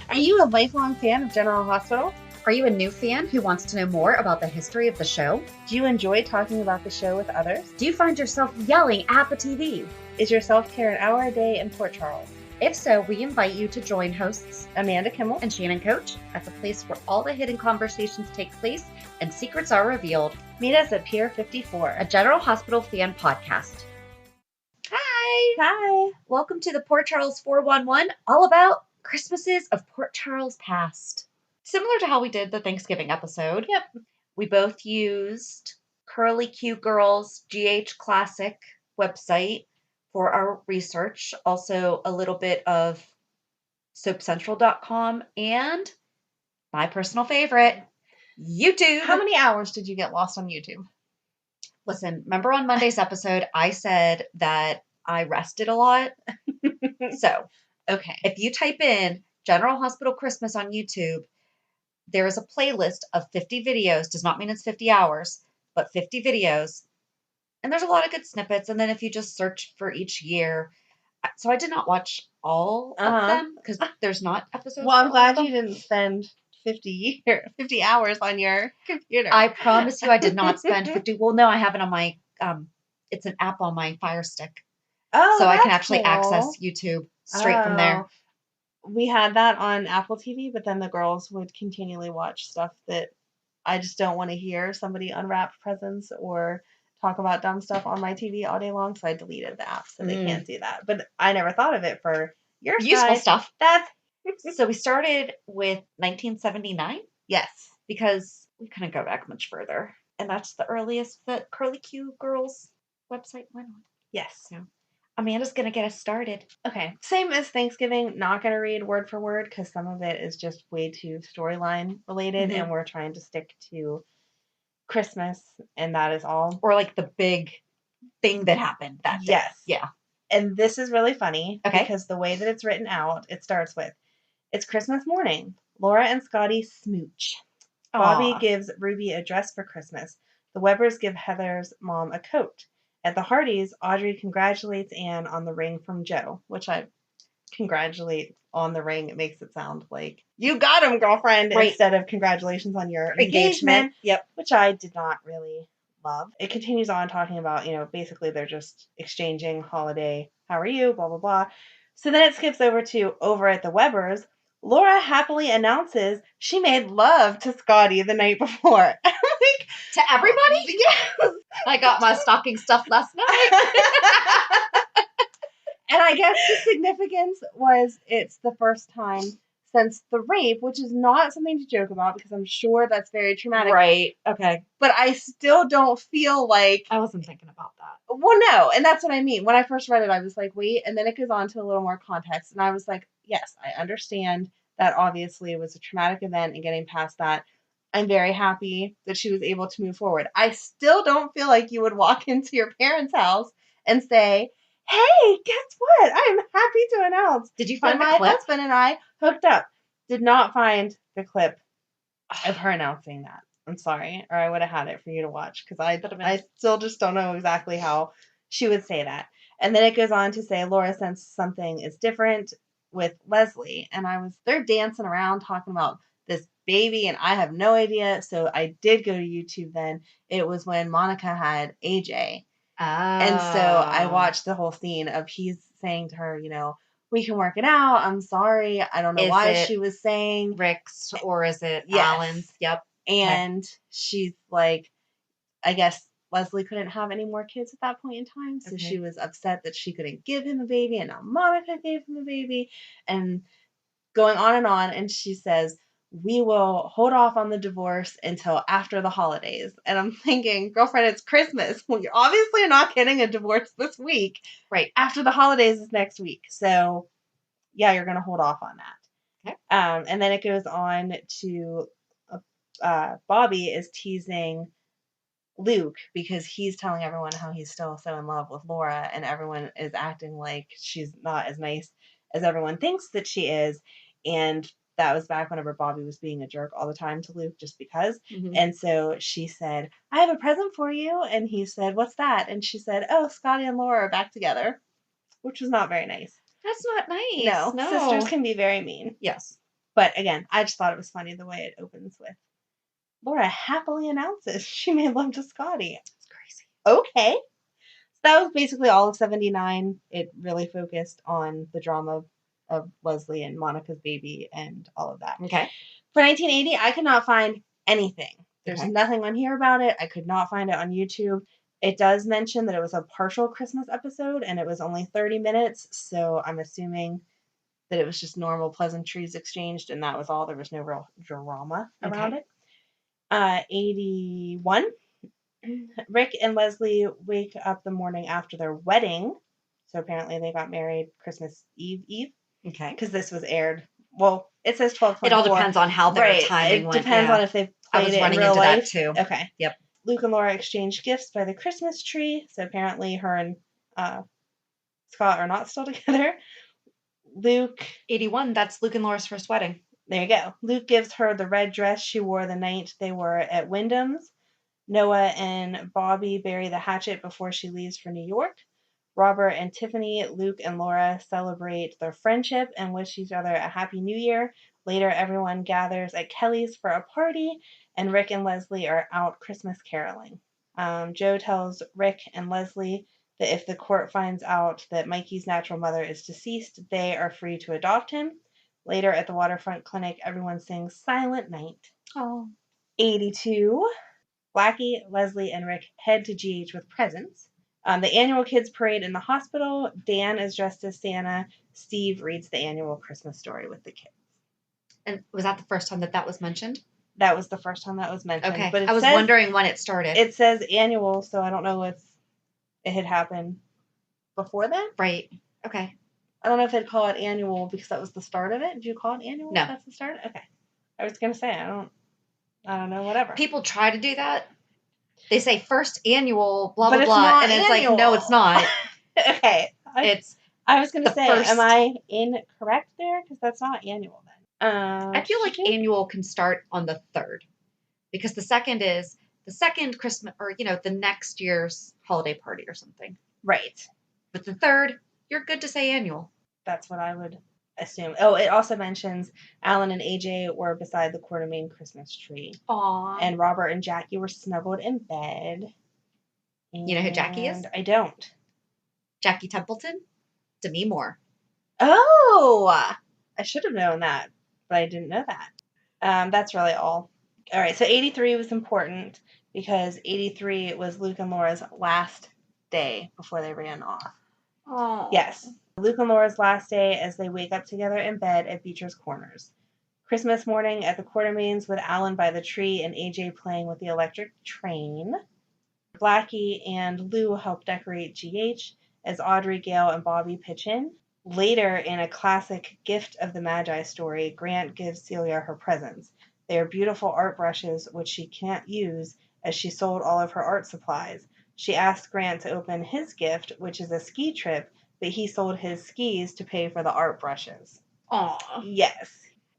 Are you a lifelong fan of General Hospital? Are you a new fan who wants to know more about the history of the show? Do you enjoy talking about the show with others? Do you find yourself yelling at the TV? Is your self-care an hour a day in Port Charles? If so, we invite you to join hosts Amanda Kimmel and Shannon Coach at the place where all the hidden conversations take place and secrets are revealed. Meet us at Pier 54, A General Hospital fan podcast. Hi! Hi! Welcome to the Port Charles 411, all about Christmases of Port Charles past. Similar to how we did the Thanksgiving episode. Yep. We both used Curlyqgrl's GH Classic website for our research. Also a little bit of soapcentral.com and my personal favorite, YouTube. How many hours did you get lost on YouTube? Listen, remember on Monday's episode, I said that I rested a lot. So, Okay. if you type in General Hospital Christmas on YouTube, there is a playlist of 50 videos. Does not mean it's 50 hours, but 50 videos. And there's a lot of good snippets. And then if you just search for each year. So I did not watch all of them because there's not episodes. Well, I'm glad you didn't spend 50 hours on your computer. I promise you I did not spend 50. Well, no, I have it on my, it's an app on my Fire Stick. Oh, so I can that's actually cool. access YouTube straight from there. We had that on Apple TV, but then the girls would continually watch stuff that I just don't want to hear somebody unwrap presents or talk about dumb stuff on my TV all day long. So I deleted the app so they can't do that. But I never thought of it for your useful stuff. That's So we started with 1979. Yes. Because we couldn't go back much further. And that's the earliest that Curlyqgrl's website went on. Yes. So Amanda's going to get us started. Okay. Same as Thanksgiving. Not going to read word for word because some of it is just way too storyline related. And we're trying to stick to Christmas. And that is all. Or like the big thing that happened that day. Yes. Yeah. And this is really funny. Okay. Because the way that it's written out, it starts with, it's Christmas morning. Laura and Scotty smooch. Aww. Bobby gives Ruby a dress for Christmas. The Webbers give Heather's mom a coat. At the Hardys, Audrey congratulates Anne on the ring from Joe, which I congratulate on the ring. It makes it sound like you got him, girlfriend, right. Instead of congratulations on your engagement. Yep. Which I did not really love. It continues on talking about, basically they're just exchanging holiday, how are you, blah, blah, blah. So then it skips over to over at the Webbers. Laura happily announces she made love to Scotty the night before. Like, to everybody? Yes. I got my stocking stuffed last night. And I guess the significance was it's the first time since the rape, which is not something to joke about because I'm sure that's very traumatic. Right. Okay. But I still don't feel like... I wasn't thinking about that. Well, no. And that's what I mean. When I first read it, I was like, wait. And then it goes on to a little more context. And I was like, yes, I understand that obviously it was a traumatic event and getting past that. I'm very happy that she was able to move forward. I still don't feel like you would walk into your parents' house and say, hey, guess what? I'm happy to announce. Did you find that the clip? My husband and I hooked up. Did not find the clip of her announcing that. I'm sorry. Or I would have had it for you to watch because I still just don't know exactly how she would say that. And then it goes on to say Laura sensed something is different with Leslie. And they're dancing around talking about this baby and I have no idea. So I did go to YouTube then. It was when Monica had AJ. And so I watched the whole scene of he's saying to her, we can work it out. I'm sorry. I don't know why she was saying Rick's or is it yes. Alan's? Yep. And she's like, I guess Leslie couldn't have any more kids at that point in time. So she was upset that she couldn't give him a baby and now Monica gave him a baby and going on. And she says, we will hold off on the divorce until after the holidays. And I'm thinking, girlfriend, it's Christmas. Well, you're obviously not getting a divorce this week. Right. After the holidays is next week. So, yeah, you're going to hold off on that. Okay. And then it goes on to Bobby is teasing Luke because he's telling everyone how he's still so in love with Laura and everyone is acting like she's not as nice as everyone thinks that she is. And that was back whenever Bobby was being a jerk all the time to Luke just because. And so she said, I have a present for you. And he said, what's that? And she said, oh, Scotty and Laura are back together, which was not very nice. That's not nice. No. Sisters can be very mean. Yes. But again, I just thought it was funny the way it opens with Laura happily announces she made love to Scotty. It's crazy. Okay. So that was basically all of 79. It really focused on the drama of Leslie and Monica's baby and all of that. Okay. For 1980, I could not find anything. There's Okay. nothing on here about it. I could not find it on YouTube. It does mention that it was a partial Christmas episode and it was only 30 minutes. So I'm assuming that it was just normal pleasantries exchanged and that was all. There was no real drama around it. 81. Rick and Leslie wake up the morning after their wedding. So apparently they got married Christmas Eve. Okay. Because this was aired. Well, it says 12:24. It all depends on how their timing went. It depends on if they played it in real life. That too. Okay. Yep. Luke and Laura exchange gifts by the Christmas tree. So apparently her and Scott are not still together. Luke. 81. That's Luke and Laura's first wedding. There you go. Luke gives her the red dress she wore the night they were at Wyndham's. Noah and Bobby bury the hatchet before she leaves for New York. Robert and Tiffany, Luke and Laura celebrate their friendship and wish each other a happy new year. Later, everyone gathers at Kelly's for a party, and Rick and Leslie are out Christmas caroling. Joe tells Rick and Leslie that if the court finds out that Mikey's natural mother is deceased, they are free to adopt him. Later, at the waterfront clinic, everyone sings Silent Night. Oh. 82. Blackie, Leslie, and Rick head to GH with presents. The annual kids parade in the hospital. Dan is dressed as Santa. Steve reads the annual Christmas story with the kids. And was that the first time that was mentioned? That was the first time that was mentioned. Okay. But I was wondering when it started. It says annual, so I don't know if it had happened before then. Right. Okay. I don't know if they'd call it annual because that was the start of it. Did you call it annual? No. That's the start? Okay. I was going to say, I don't know, whatever. People try to do that. They say first annual, blah, but blah, blah. And it's like, no, it's not. Okay. I was going to say, am I incorrect there? Because that's not annual then. I feel like annual can start on the 3rd. Because the second is the second Christmas, or, the next year's holiday party or something. Right. But the 3rd, you're good to say annual. That's what I would assume. Oh, it also mentions Alan and AJ were beside the Quartermain Christmas tree. Aww. And Robert and Jackie were snuggled in bed. You know who Jackie is? I don't. Jackie Templeton? Demi Moore. Oh! I should have known that, but I didn't know that. That's really all. All right, so 83 was important because 83 was Luke and Laura's last day before they ran off. Oh. Yes. Luke and Laura's last day as they wake up together in bed at Beecher's Corners. Christmas morning at the Quartermains with Alan by the tree and AJ playing with the electric train. Blackie and Lou help decorate GH as Audrey, Gail, and Bobby pitch in. Later, in a classic Gift of the Magi story, Grant gives Celia her presents. They are beautiful art brushes, which she can't use as she sold all of her art supplies. She asks Grant to open his gift, which is a ski trip, but he sold his skis to pay for the art brushes. Aw. Yes.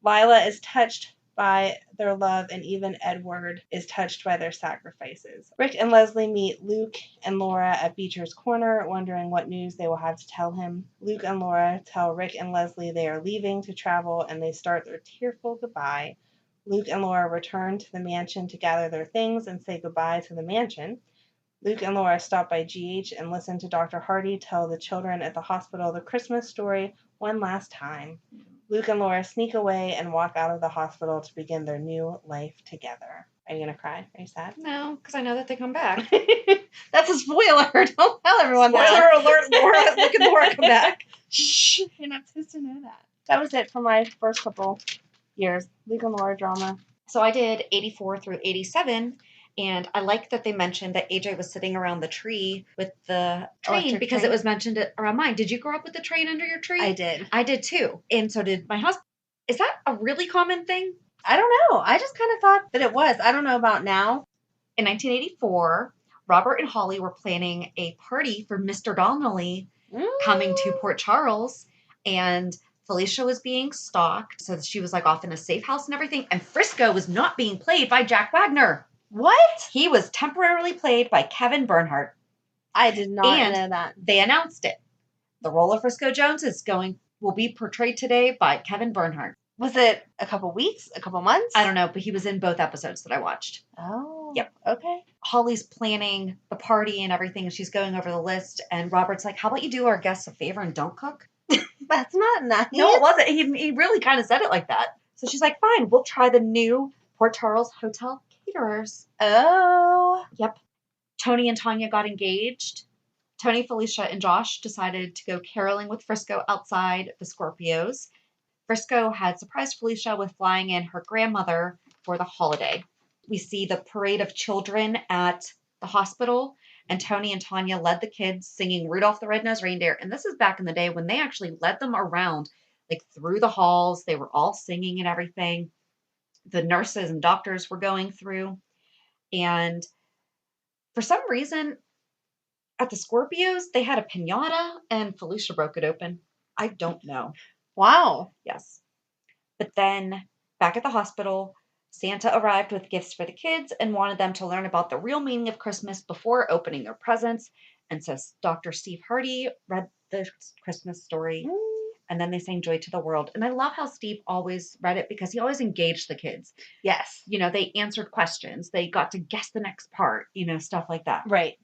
Lila is touched by their love, and even Edward is touched by their sacrifices. Rick and Leslie meet Luke and Laura at Beecher's Corner, wondering what news they will have to tell him. Luke and Laura tell Rick and Leslie they are leaving to travel, and they start their tearful goodbye. Luke and Laura return to the mansion to gather their things and say goodbye to the mansion. Luke and Laura stop by GH and listen to Dr. Hardy tell the children at the hospital the Christmas story one last time. Luke and Laura sneak away and walk out of the hospital to begin their new life together. Are you going to cry? Are you sad? No, because I know that they come back. That's a spoiler. Don't tell everyone Spoiler that. alert, Luke and Laura come back. Shh, you're not supposed to know that. That was it for my first couple years. Luke and Laura drama. So I did 84 through 87. And I like that they mentioned that AJ was sitting around the tree with the train Electric because train. it was mentioned around mine. Did you grow up with the train under your tree? I did. I did too. And so did my husband. Is that a really common thing? I don't know. I just kind of thought that it was. I don't know about now. In 1984, Robert and Holly were planning a party for Mr. Donnelly coming to Port Charles. And Felicia was being stalked. So she was like off in a safe house and everything. And Frisco was not being played by Jack Wagner. What? He was temporarily played by Kevin Bernhardt. I did not know that. They announced it. The role of Frisco Jones will be portrayed today by Kevin Bernhardt. Was it a couple weeks? A couple months? I don't know, but he was in both episodes that I watched. Oh. Yep. Okay. Holly's planning the party and everything. She's going over the list, and Robert's like, "How about you do our guests a favor and don't cook?" That's not nice. No, it wasn't. He really kind of said it like that. So she's like, "Fine, we'll try the new Port Charles Hotel caterers." Oh. Yep. Tony and Tanya got engaged. Tony, Felicia, and Josh decided to go caroling with Frisco outside the Scorpios. Frisco had surprised Felicia with flying in her grandmother for the holiday. We see the parade of children at the hospital, and Tony and Tanya led the kids singing Rudolph the Red-Nosed Reindeer. And this is back in the day when they actually led them around, like through the halls. They were all singing and everything. The nurses and doctors were going through. And for some reason, at the Scorpios, they had a piñata, and Felicia broke it open. I don't know. Wow. Yes. But then back at the hospital, Santa arrived with gifts for the kids and wanted them to learn about the real meaning of Christmas before opening their presents. And so Dr. Steve Hardy read the Christmas story, and then they sang Joy to the World. And I love how Steve always read it because he always engaged the kids. Yes. You know, they answered questions. They got to guess the next part, you know, stuff like that. Right.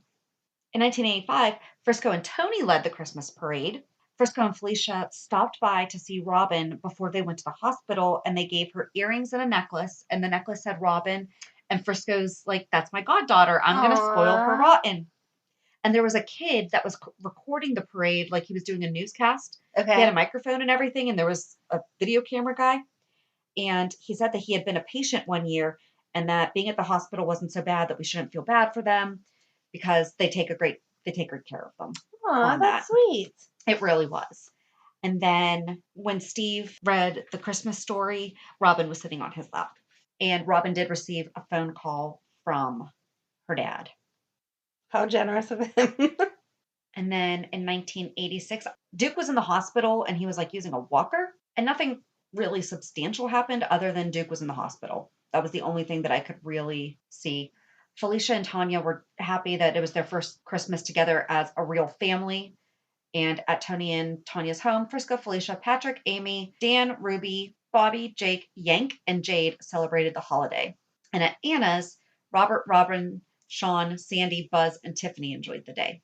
In 1985, Frisco and Tony led the Christmas parade. Frisco and Felicia stopped by to see Robin before they went to the hospital, and they gave her earrings and a necklace, and the necklace said Robin, and Frisco's like, "That's my goddaughter. I'm going to spoil her Aw. rotten." And there was a kid that was recording the parade like he was doing a newscast. Okay. He had a microphone and everything, and there was a video camera guy, and he said that he had been a patient one year and that being at the hospital wasn't so bad, that we shouldn't feel bad for them because they take great care of them. Aw, on that's that. sweet. It really was. And then when Steve read the Christmas story, Robin was sitting on his lap. And Robin did receive a phone call from her dad. How generous of him. And then in 1986, Duke was in the hospital and he was like using a walker, and nothing really substantial happened other than Duke was in the hospital. That was the only thing that I could really see. Felicia and Tanya were happy that it was their first Christmas together as a real family. And at Tony and Tanya's home, Frisco, Felicia, Patrick, Amy, Dan, Ruby, Bobby, Jake, Yank, and Jade celebrated the holiday. And at Anna's, Robert, Robin, Sean, Sandy, Buzz, and Tiffany enjoyed the day.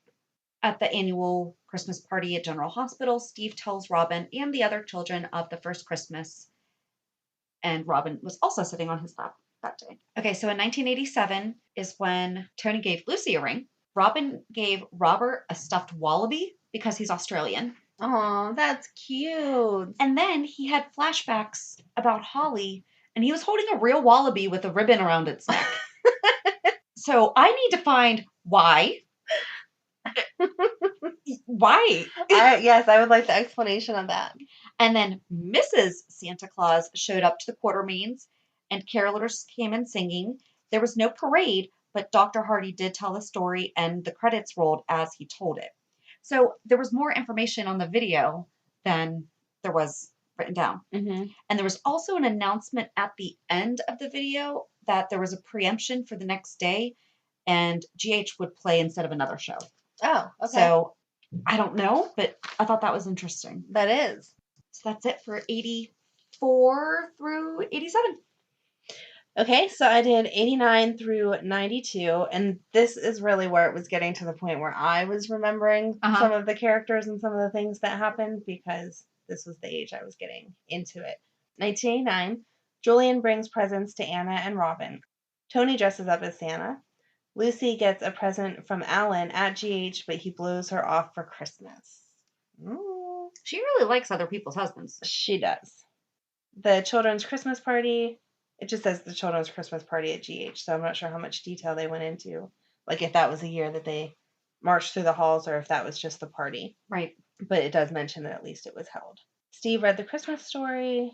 At the annual Christmas party at General Hospital, Steve tells Robin and the other children of the first Christmas, and Robin was also sitting on his lap that day. Okay, so in 1987 is when Tony gave Lucy a ring. Robin gave Robert a stuffed wallaby because he's Australian. Oh, that's cute. And then he had flashbacks about Holly, and he was holding a real wallaby with a ribbon around its neck. So I need to find why. Why? Yes, I would like the explanation of that. And then Mrs. Santa Claus showed up to the Quartermains, and carolers came in singing. There was no parade, but Dr. Hardy did tell the story, and the credits rolled as he told it. So there was more information on the video than there was written down. Mm-hmm. And there was also an announcement at the end of the video that there was a preemption for the next day, and GH would play instead of another show. Oh, okay. So I don't know, but I thought that was interesting. That is. So that's it for 84 through 87. Okay, so I did 89 through 92, and this is really where it was getting to the point where I was remembering some of the characters and some of the things that happened because this was the age I was getting into it. 1989, Julian brings presents to Anna and Robin. Tony dresses up as Santa. Lucy gets a present from Alan at GH, but he blows her off for Christmas. She really likes other people's husbands. She does. The children's Christmas party. It just says the children's Christmas party at GH, so I'm not sure how much detail they went into. Like if that was a year that they marched through the halls or if that was just the party. Right. But it does mention that at least it was held. Steve read the Christmas story.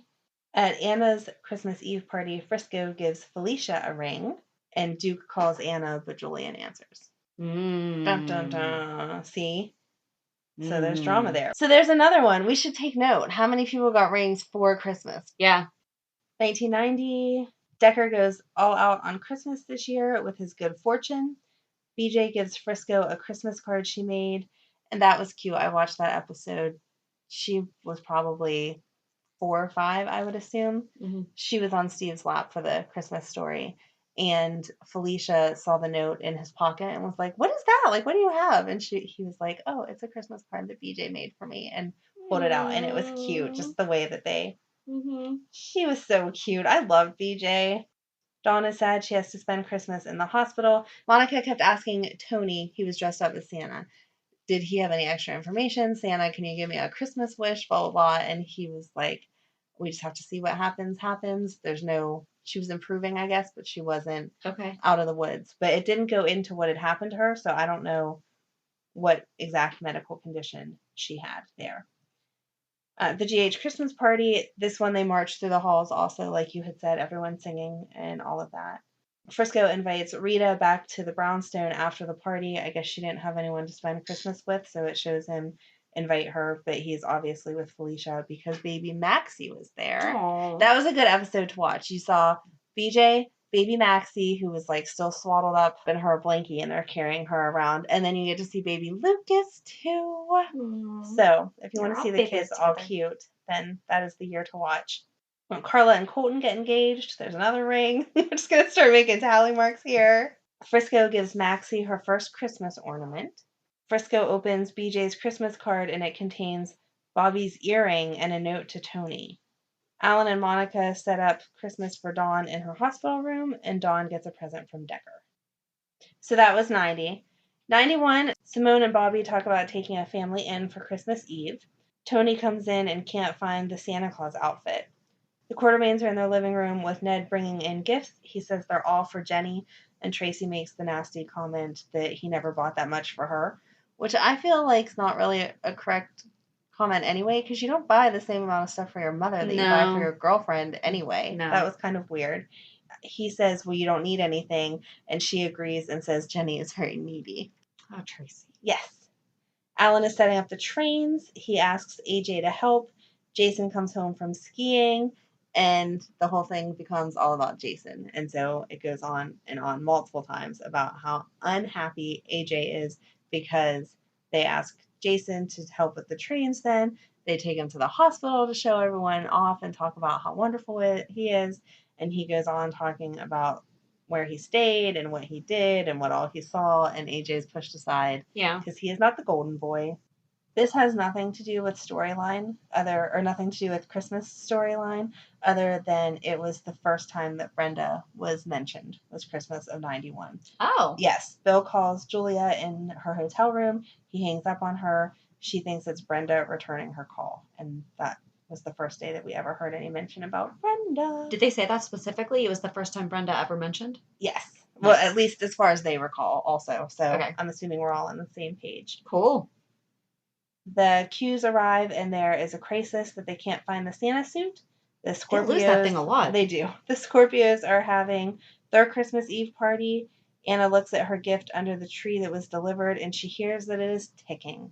At Anna's Christmas Eve party, Frisco gives Felicia a ring, and Duke calls Anna, but Julian answers. Dun, dun, dun. See? So there's drama there. So there's another one. We should take note. How many people got rings for Christmas? Yeah. 1990, Decker goes all out on Christmas this year with his good fortune. BJ gives Frisco a Christmas card she made, and that was cute. I watched that episode. She was probably 4 or 5, I would assume. Mm-hmm. She was on Steve's lap for the Christmas story. And Felicia saw the note in his pocket and was like, "What is that? Like, what do you have?" And he was like, "Oh, it's a Christmas card that BJ made for me," and pulled it out. And it was cute, just the way that he was so cute. I love BJ. Dawn is sad she has to spend Christmas in the hospital. Monica kept asking Tony, he was dressed up as Santa, did he have any extra information? Santa, can you give me a Christmas wish? Blah, blah, blah. And he was like, we just have to see what happens. She was improving, I guess, but she wasn't out of the woods. But it didn't go into what had happened to her, so I don't know what exact medical condition she had there. The GH Christmas party, this one they marched through the halls also, like you had said, everyone singing and all of that. Frisco invites Rita back to the brownstone after the party. I guess she didn't have anyone to spend Christmas with, so it shows him invite her, but he's obviously with Felicia because baby Maxie was there. Aww. That was a good episode to watch. You saw BJ, baby Maxie, who was like still swaddled up in her blankie and they're carrying her around, and then you get to see baby Lucas too. So if you want to see the kids all cute, then that is the year to watch. When Carla and Colton get engaged, there's another ring. We're just going to start making tally marks here. Frisco gives Maxie her first Christmas ornament. Frisco opens BJ's Christmas card and it contains Bobby's earring and a note to Tony. Alan and Monica set up Christmas for Dawn in her hospital room, and Dawn gets a present from Decker. So that was 90. 91, Simone and Bobby talk about taking a family in for Christmas Eve. Tony comes in and can't find the Santa Claus outfit. The Quartermains are in their living room with Ned bringing in gifts. He says they're all for Jenny, and Tracy makes the nasty comment that he never bought that much for her, which I feel like is not really a correct comment anyway, because you don't buy the same amount of stuff for your mother that you buy for your girlfriend anyway. No. That was kind of weird. He says, well, you don't need anything, and she agrees and says Jenny is very needy. Oh, Tracy. Yes. Alan is setting up the trains. He asks AJ to help. Jason comes home from skiing, and the whole thing becomes all about Jason. And so it goes on and on multiple times about how unhappy AJ is because they ask Jason to help with the trains then. They take him to the hospital to show everyone off and talk about how wonderful he is. And he goes on talking about where he stayed and what he did and what all he saw. And AJ is pushed aside. Yeah. Because he is not the golden boy. This has nothing to do with storyline, nothing to do with Christmas storyline, other than it was the first time that Brenda was mentioned, was Christmas of 91. Oh. Yes. Bill calls Julia in her hotel room. He hangs up on her. She thinks it's Brenda returning her call. And that was the first day that we ever heard any mention about Brenda. Did they say that specifically? It was the first time Brenda ever mentioned? Yes. Nice. Well, at least as far as they recall also. So okay. I'm assuming we're all on the same page. Cool. The Qs arrive, and there is a crisis that they can't find the Santa suit. The Scorpios, they lose that thing a lot. They do. The Scorpios are having their Christmas Eve party. Anna looks at her gift under the tree that was delivered, and she hears that it is ticking.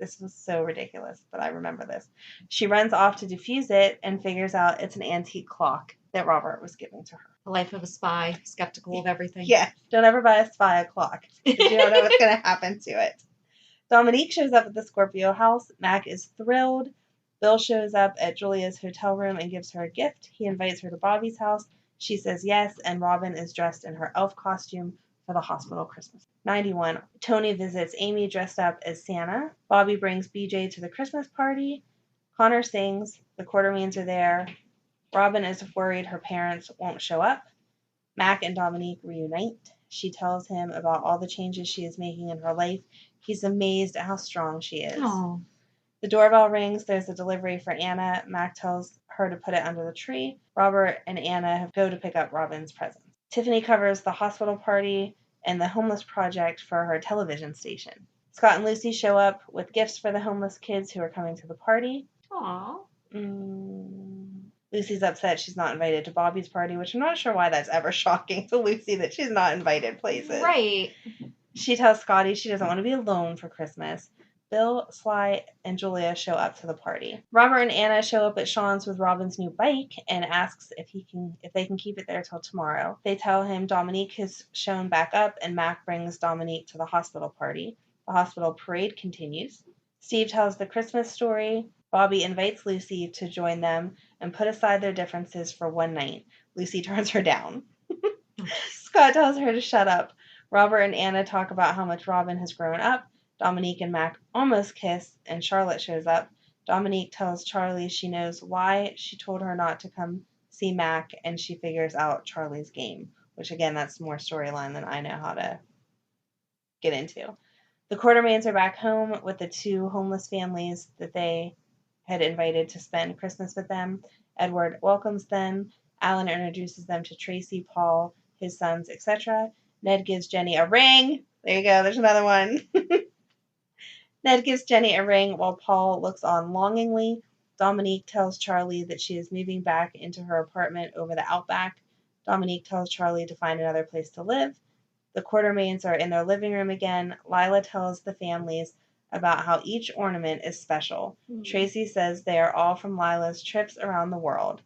This was so ridiculous, but I remember this. She runs off to defuse it and figures out it's an antique clock that Robert was giving to her. The life of a spy, skeptical of everything. Yeah, don't ever buy a spy a clock. You don't know what's going to happen to it. Dominique shows up at the Scorpio house. Mac is thrilled. Bill shows up at Julia's hotel room and gives her a gift. He invites her to Bobby's house. She says yes, and Robin is dressed in her elf costume for the hospital Christmas. 91. Tony visits Amy dressed up as Santa. Bobby brings BJ to the Christmas party. Connor sings. The Quartermains are there. Robin is worried her parents won't show up. Mac and Dominique reunite. She tells him about all the changes she is making in her life. He's amazed at how strong she is. Aww. The doorbell rings. There's a delivery for Anna. Mac tells her to put it under the tree. Robert and Anna go to pick up Robin's presents. Tiffany covers the hospital party and the homeless project for her television station. Scott and Lucy show up with gifts for the homeless kids who are coming to the party. Aww. Lucy's upset she's not invited to Bobby's party, which I'm not sure why that's ever shocking to Lucy that she's not invited places. Right. She tells Scotty she doesn't want to be alone for Christmas. Bill, Sly, and Julia show up to the party. Robert and Anna show up at Sean's with Robin's new bike and asks if they can keep it there till tomorrow. They tell him Dominique has shown back up, and Mac brings Dominique to the hospital party. The hospital parade continues. Steve tells the Christmas story. Bobby invites Lucy to join them and put aside their differences for one night. Lucy turns her down. Scott tells her to shut up. Robert and Anna talk about how much Robin has grown up. Dominique and Mac almost kiss, and Charlotte shows up. Dominique tells Charlie she knows why she told her not to come see Mac, and she figures out Charlie's game, which again, that's more storyline than I know how to get into. The Quartermains are back home with the two homeless families that they had invited to spend Christmas with them. Edward welcomes them. Alan introduces them to Tracy, Paul, his sons, etc. Ned gives Jenny a ring. There you go, there's another one. Ned gives Jenny a ring while Paul looks on longingly. Dominique tells Charlie that she is moving back into her apartment over the outback. Dominique tells Charlie to find another place to live. The Quartermains are in their living room again. Lila tells the families about how each ornament is special. Tracy says they are all from Lila's trips around the world.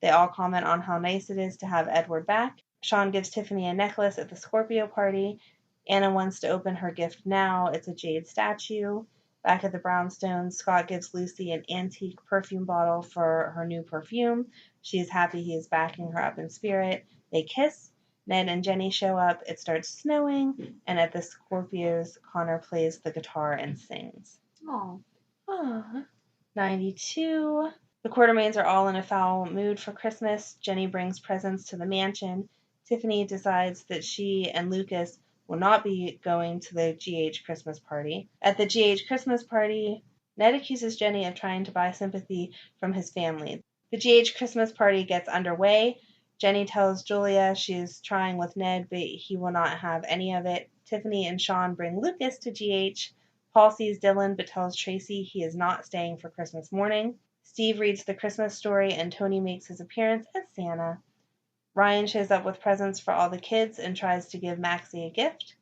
They all comment on how nice it is to have Edward back. Sean gives Tiffany a necklace at the Scorpio party. Anna wants to open her gift now. It's a jade statue. Back at the brownstones, Scott gives Lucy an antique perfume bottle for her new perfume. She is happy he is backing her up in spirit. They kiss. Ned and Jenny show up. It starts snowing, and at the Scorpios, Connor plays the guitar and sings. Aww. 92. The Quartermains are all in a foul mood for Christmas. Jenny brings presents to the mansion. Tiffany decides that she and Lucas will not be going to the GH Christmas party. At the GH Christmas party, Ned accuses Jenny of trying to buy sympathy from his family. The GH Christmas party gets underway. Jenny tells Julia she is trying with Ned, but he will not have any of it. Tiffany and Sean bring Lucas to GH. Paul sees Dylan, but tells Tracy he is not staying for Christmas morning. Steve reads the Christmas story, and Tony makes his appearance as Santa. Ryan shows up with presents for all the kids and tries to give Maxie a gift.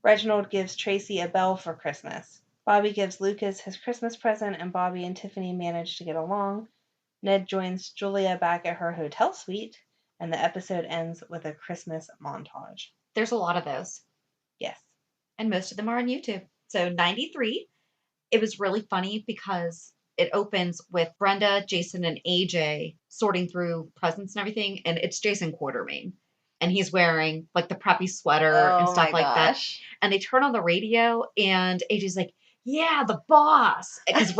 Reginald gives Tracy a bell for Christmas. Bobby gives Lucas his Christmas present, and Bobby and Tiffany manage to get along. Ned joins Julia back at her hotel suite, and the episode ends with a Christmas montage. There's a lot of those. Yes. And most of them are on YouTube. So 93, it was really funny because it opens with Brenda, Jason, and AJ sorting through presents and everything, and it's Jason Quartermain. And he's wearing like the preppy sweater and stuff like that. And they turn on the radio, and AJ's like, yeah, the boss. Because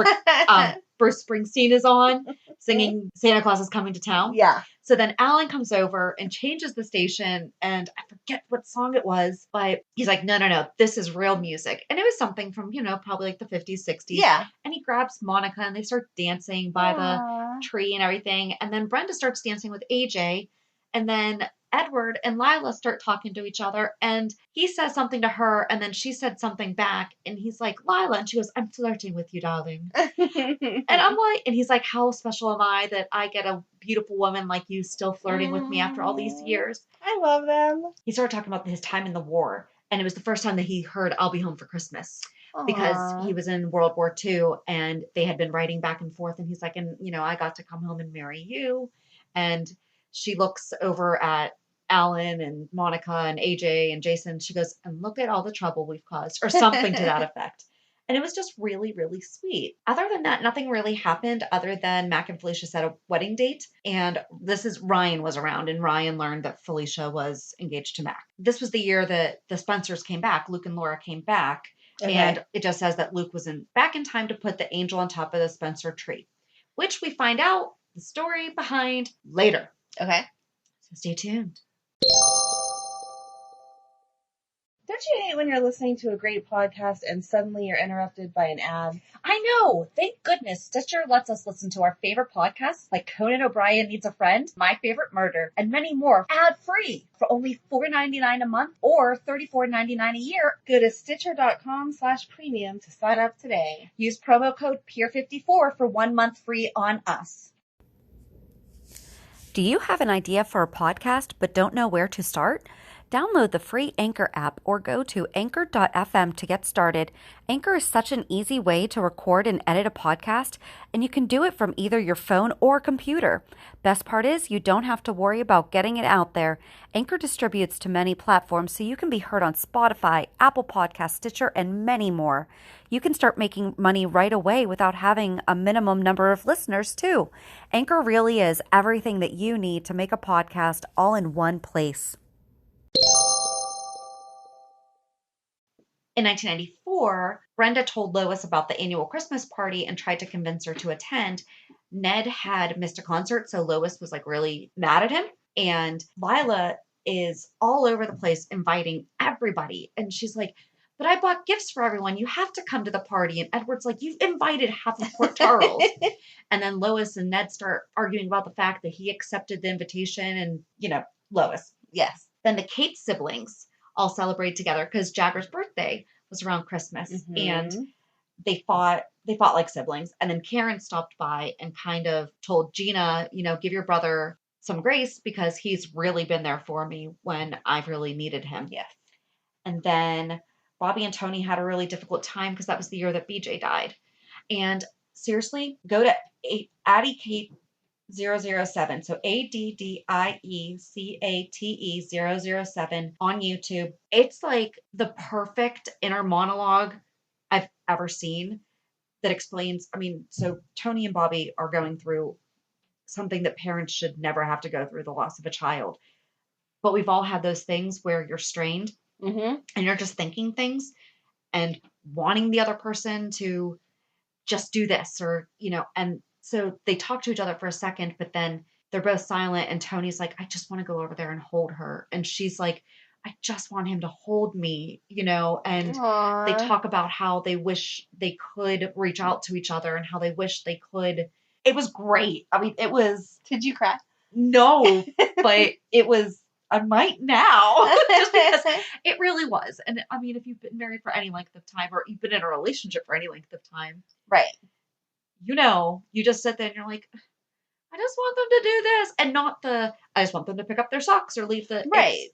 Bruce Springsteen is on singing Santa Claus is Coming to Town. Yeah. So then Alan comes over and changes the station, and I forget what song it was, but he's like, no, this is real music. And it was something from, probably like the 50s, 60s. Yeah. And he grabs Monica, and they start dancing by the tree and everything. And then Brenda starts dancing with AJ, and then Edward and Lila start talking to each other, and he says something to her, and then she said something back, and he's like, Lila, and she goes, I'm flirting with you, darling. And I'm like, and he's like, how special am I that I get a beautiful woman like you still flirting with me after all these years? I love them. He started talking about his time in the war, and it was the first time that he heard I'll Be Home for Christmas. Because he was in World War II, and they had been writing back and forth, and he's like, and I got to come home and marry you. And she looks over at Alan and Monica and AJ and Jason. She goes, and look at all the trouble we've caused, or something to that effect. And it was just really, really sweet. Other than that, nothing really happened other than Mac and Felicia set a wedding date. And Ryan was around, and Ryan learned that Felicia was engaged to Mac. This was the year that the Spencers came back. Luke and Laura came back. Okay. And it just says that Luke was back in time to put the angel on top of the Spencer tree, which we find out the story behind later. Okay. So stay tuned. Don't you hate when you're listening to a great podcast and suddenly you're interrupted by an ad? I know. Thank goodness Stitcher lets us listen to our favorite podcasts like Conan O'Brien Needs a Friend, My Favorite Murder, and many more ad-free for only $4.99 a month or $34.99 a year. Go to Stitcher.com/premium to sign up today. Use promo code PEER54 for 1 month free on us. Do you have an idea for a podcast but don't know where to start? Download the free Anchor app or go to anchor.fm to get started. Anchor is such an easy way to record and edit a podcast, and you can do it from either your phone or computer. Best part is you don't have to worry about getting it out there. Anchor distributes to many platforms, so you can be heard on Spotify, Apple Podcasts, Stitcher, and many more. You can start making money right away without having a minimum number of listeners, too. Anchor really is everything that you need to make a podcast all in one place. In 1994, Brenda told Lois about the annual Christmas party and tried to convince her to attend. Ned had missed a concert, so Lois was like really mad at him. And Lila is all over the place inviting everybody. And she's like, but I bought gifts for everyone. You have to come to the party. And Edward's like, you've invited half of Port Charles. And then Lois and Ned start arguing about the fact that he accepted the invitation and, Lois. Yes. Then the Kate siblings all celebrate together because Jagger's birthday was around Christmas, and they fought like siblings. And then Karen stopped by and kind of told Gina, give your brother some grace because he's really been there for me when I've really needed him. Yes. And then Bobby and Tony had a really difficult time because that was the year that BJ died. And seriously, go to Addie Kate 007. So ADDIECATE 007 on YouTube. It's like the perfect inner monologue I've ever seen that explains, so Tony and Bobby are going through something that parents should never have to go through, the loss of a child. But we've all had those things where you're strained and you're just thinking things and wanting the other person to just do this or, and so they talk to each other for a second, but then they're both silent. And Tony's like, I just want to go over there and hold her. And she's like, I just want him to hold me, and Aww. they talk about how they wish they could reach out to each other and how they wish they could. It was great. It was. Did you cry? No, but it was. I might now, just because it really was. And if you've been married for any length of time or you've been in a relationship for any length of time, right. You just sit there and you're like, I just want them to do this, and not I just want them to pick up their socks or leave the. Right.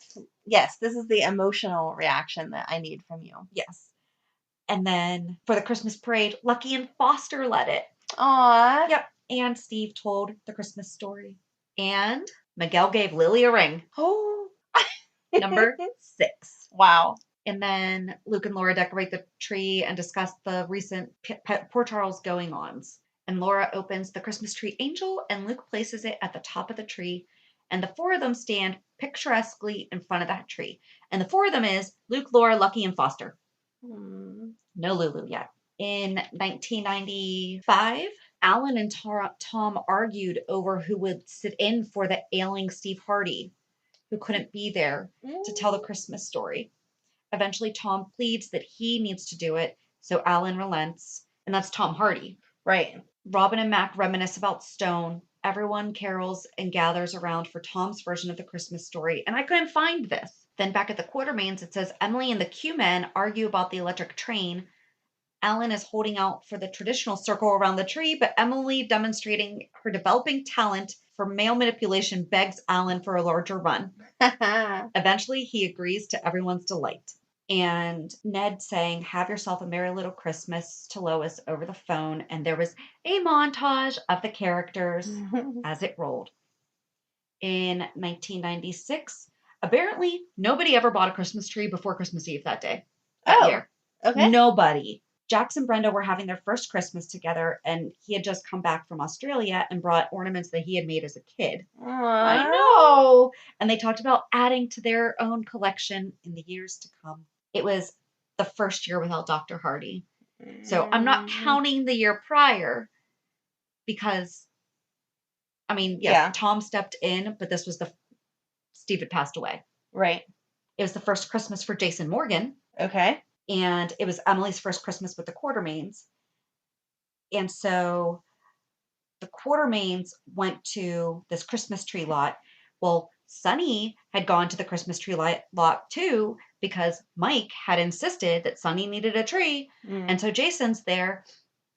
Yes, this is the emotional reaction that I need from you. Yes. And then for the Christmas parade, Lucky and Foster led it. Aww. Yep. And Steve told the Christmas story. And Miguel gave Lily a ring. Oh. Number 6. Wow. And then Luke and Laura decorate the tree and discuss the recent Port Charles going-ons. And Laura opens the Christmas tree angel, and Luke places it at the top of the tree. And the 4 of them stand picturesquely in front of that tree. And the 4 of them is Luke, Laura, Lucky, and Foster. No Lulu yet. In 1995, Alan and Tom argued over who would sit in for the ailing Steve Hardy, who couldn't be there to tell the Christmas story. Eventually, Tom pleads that he needs to do it, so Alan relents, and that's Tom Hardy. Right. Robin and Mac reminisce about Stone. Everyone carols and gathers around for Tom's version of the Christmas story, and I couldn't find this. Then back at the Quartermains, it says Emily and the Q-Men argue about the electric train. Alan is holding out for the traditional circle around the tree, but Emily, demonstrating her developing talent for male manipulation, begs Alan for a larger run. Eventually, he agrees to everyone's delight. And Ned saying, have yourself a merry little Christmas to Lois over the phone. And there was a montage of the characters as it rolled. In 1996, apparently nobody ever bought a Christmas tree before Christmas Eve that year. Okay. Nobody. Jax and Brenda were having their first Christmas together, and he had just come back from Australia and brought ornaments that he had made as a kid. Aww. I know. And they talked about adding to their own collection in the years to come. It was the first year without Dr. Hardy. So I'm not counting the year prior because, Tom stepped in, but this was Steve had passed away. Right. It was the first Christmas for Jason Morgan. Okay. And it was Emily's first Christmas with the Quartermains. And so the Quartermains went to this Christmas tree lot. Well, Sunny had gone to the Christmas tree lot too, because Mike had insisted that Sunny needed a tree. And so Jason's there.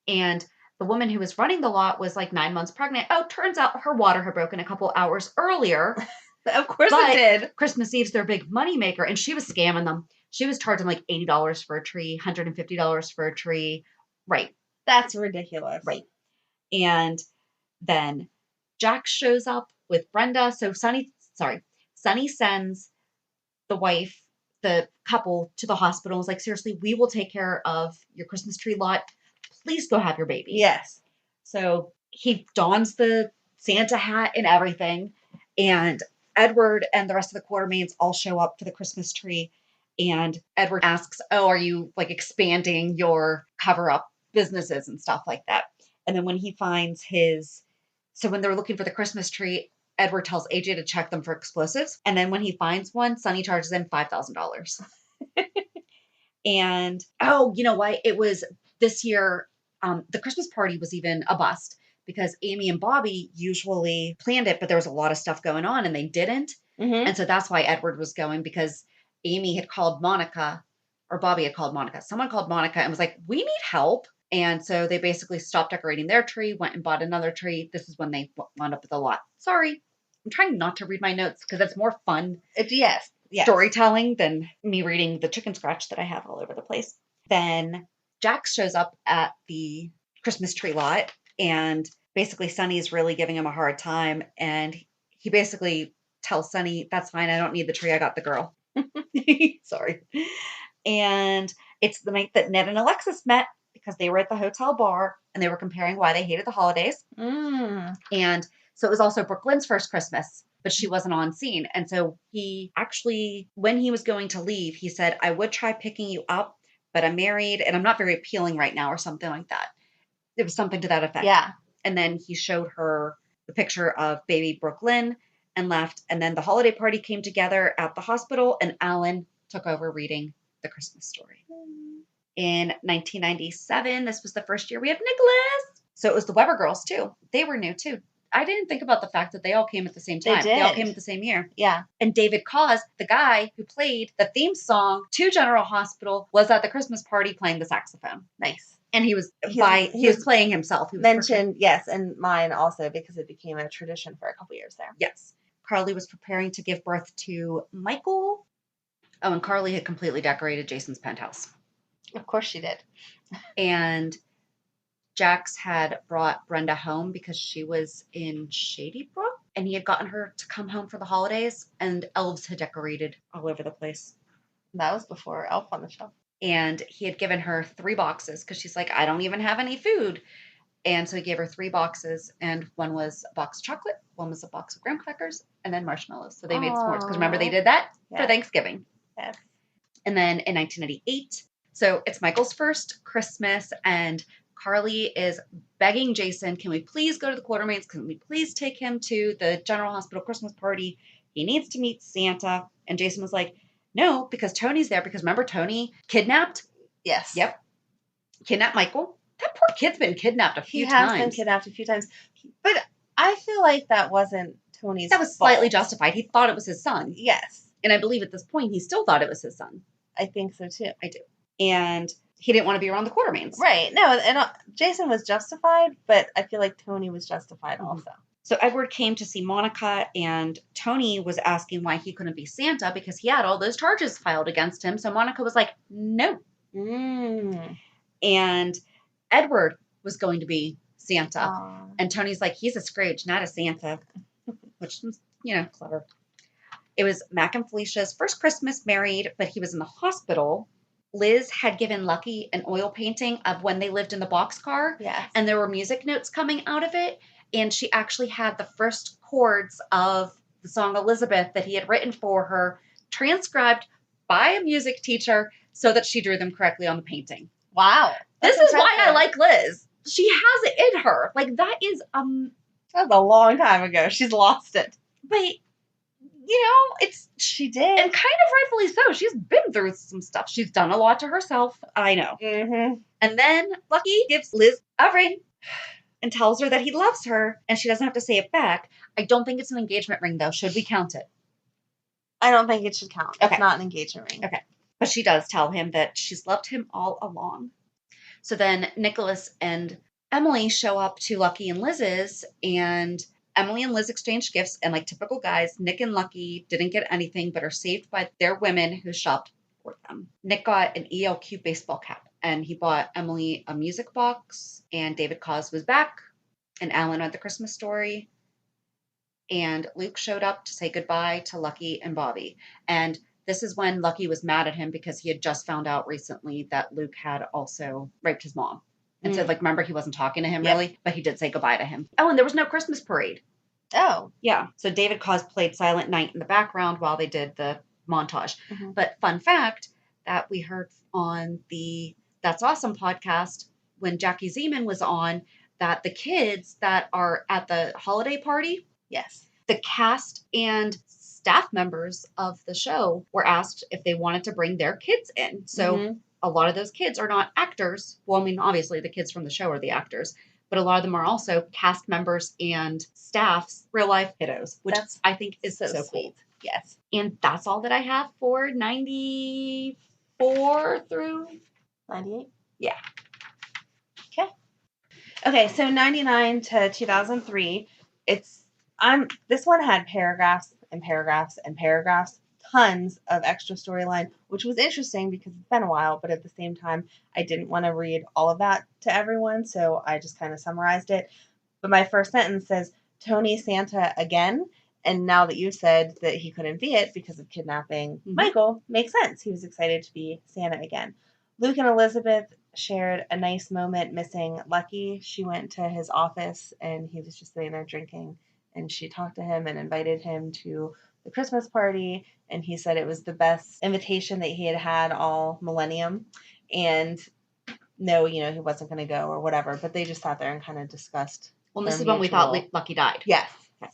And the woman who was running the lot was like 9 months pregnant. Oh, turns out her water had broken a couple hours earlier. Of course But it did. Christmas Eve's their big money maker, and she was scamming them. She was charging like $80 for a tree, $150 for a tree. Right. That's ridiculous. Right. And then Jack shows up with Brenda. So Sunny sends the wife, the couple, to the hospital. Is like, seriously, we will take care of your Christmas tree lot. Please go have your baby. Yes. So he dons the Santa hat and everything, and Edward and the rest of the Quartermains all show up for the Christmas tree. And Edward asks, "Oh, are you like expanding your cover-up businesses and stuff like that?" And then when he finds when they're looking for the Christmas tree, Edward tells AJ to check them for explosives. And then when he finds one, Sonny charges him $5,000. And, oh, you know what? It was this year, the Christmas party was even a bust because Amy and Bobby usually planned it, but there was a lot of stuff going on and they didn't. Mm-hmm. And so that's why Edward was going, because Amy had called Monica, or Bobby had called Monica. Someone called Monica and was like, "We need help." And so they basically stopped decorating their tree, went and bought another tree. This is when they wound up with a lot. Sorry. I'm trying not to read my notes because it's more fun Yes. storytelling than me reading the chicken scratch that I have all over the place. Then Jack shows up at the Christmas tree lot, and basically Sonny's really giving him a hard time. And he basically tells Sonny, "That's fine. I don't need the tree. I got the girl." Sorry. And it's the night that Ned and Alexis met because they were at the hotel bar and they were comparing why they hated the holidays. And so it was also Brooklyn's first Christmas, but she wasn't on scene. And so he actually, when he was going to leave, he said, "I would try picking you up, but I'm married and I'm not very appealing right now," or something like that. It was something to that effect. Yeah. And then he showed her the picture of baby Brooklyn and left. And then the holiday party came together at the hospital and Alan took over reading the Christmas story. In 1997, this was the first year we have Nicholas. So it was the Weber girls too. They were new too. I didn't think about the fact that they all came at the same time. They all did. came at the same year. Yeah. And David Cause, the guy who played the theme song to General Hospital, was at the Christmas party playing the saxophone. Nice. And he was was playing himself. He was mentioned, yes, and mine also because it became a tradition for a couple years there. Yes. Carly was preparing to give birth to Michael. Oh, and Carly had completely decorated Jason's penthouse. Of course she did. And Jax had brought Brenda home because she was in Shady Brook, and he had gotten her to come home for the holidays, and elves had decorated all over the place. That was before Elf on the Shelf. And he had given her 3 boxes because she's like, "I don't even have any food." And so he gave her 3 boxes, and one was a box of chocolate, one was a box of graham crackers, and then marshmallows. So they made s'mores because remember they did that for Thanksgiving. Yes. And then in 1998, so it's Michael's first Christmas, and Carly is begging Jason, "Can we please go to the Quartermains? Can we please take him to the General Hospital Christmas party? He needs to meet Santa." And Jason was like, "No, because Tony's there." Because remember, Tony kidnapped? Yes. Yep. Kidnapped Michael. That poor kid's been kidnapped a few times. He has been kidnapped a few times. But I feel like that wasn't Tony's That was fault. slightly justified. He thought it was his son. Yes. And I believe at this point, he still thought it was his son. I think so too. I do. And he didn't want to be around the Quartermains. Right. No, and Jason was justified, but I feel like Tony was justified also. So Edward came to see Monica, and Tony was asking why he couldn't be Santa because he had all those charges filed against him. So Monica was like, "No." And Edward was going to be Santa. Aww. And Tony's like, "He's a Scrooge, not a Santa," which is, clever. It was Mac and Felicia's first Christmas married, but he was in the hospital. Liz had given Lucky an oil painting of when they lived in the boxcar. Yes. And there were music notes coming out of it. And she actually had the first chords of the song Elizabeth that he had written for her transcribed by a music teacher so that she drew them correctly on the painting. Wow. This is why I like Liz. She has it in her. Like, that is That was a long time ago. She's lost it. But she did. And kind of rightfully so. She's been through some stuff. She's done a lot to herself. I know. Mm-hmm. And then Lucky gives Liz a ring and tells her that he loves her, and she doesn't have to say it back. I don't think it's an engagement ring, though. Should we count it? I don't think it should count. Okay. It's not an engagement ring. Okay. But she does tell him that she's loved him all along. So then Nicholas and Emily show up to Lucky and Liz's, and Emily and Liz exchange gifts, and like typical guys, Nick and Lucky didn't get anything but are saved by their women who shopped for them. Nick got an ELQ baseball cap, and he bought Emily a music box, and David Cause was back, and Alan read the Christmas story, and Luke showed up to say goodbye to Lucky and Bobby. And this is when Lucky was mad at him because he had just found out recently that Luke had also raped his mom. And so, like, remember, he wasn't talking to him really, but he did say goodbye to him. Oh, and there was no Christmas parade. Oh. Yeah. So David Cause played Silent Night in the background while they did the montage. Mhm. But fun fact that we heard on the That's Awesome podcast when Jackie Zeman was on, that the kids that are at the holiday party, Yes. the cast and staff members of the show were asked if they wanted to bring their kids in. So a lot of those kids are not actors. Well, I mean, obviously the kids from the show are the actors, but a lot of them are also cast members and staffs, real life kiddos, which I think is so cool. Yes. And that's all that I have for 94 through 98? Yeah. Okay, so 99 to 2003, this one had paragraphs and paragraphs and paragraphs, tons of extra storyline, which was interesting because it's been a while, but at the same time, I didn't want to read all of that to everyone, so I just kind of summarized it. But my first sentence says, Tony Santa again, and now that you said that he couldn't be it because of kidnapping Michael, makes sense. He was excited to be Santa again. Luke and Elizabeth shared a nice moment missing Lucky. She went to his office and he was just sitting there drinking, and she talked to him and invited him to the Christmas party, and he said it was the best invitation that he had had all millennium, and no, he wasn't going to go or whatever, but they just sat there and kind of discussed. Well, this is when we thought Lucky died. Yes.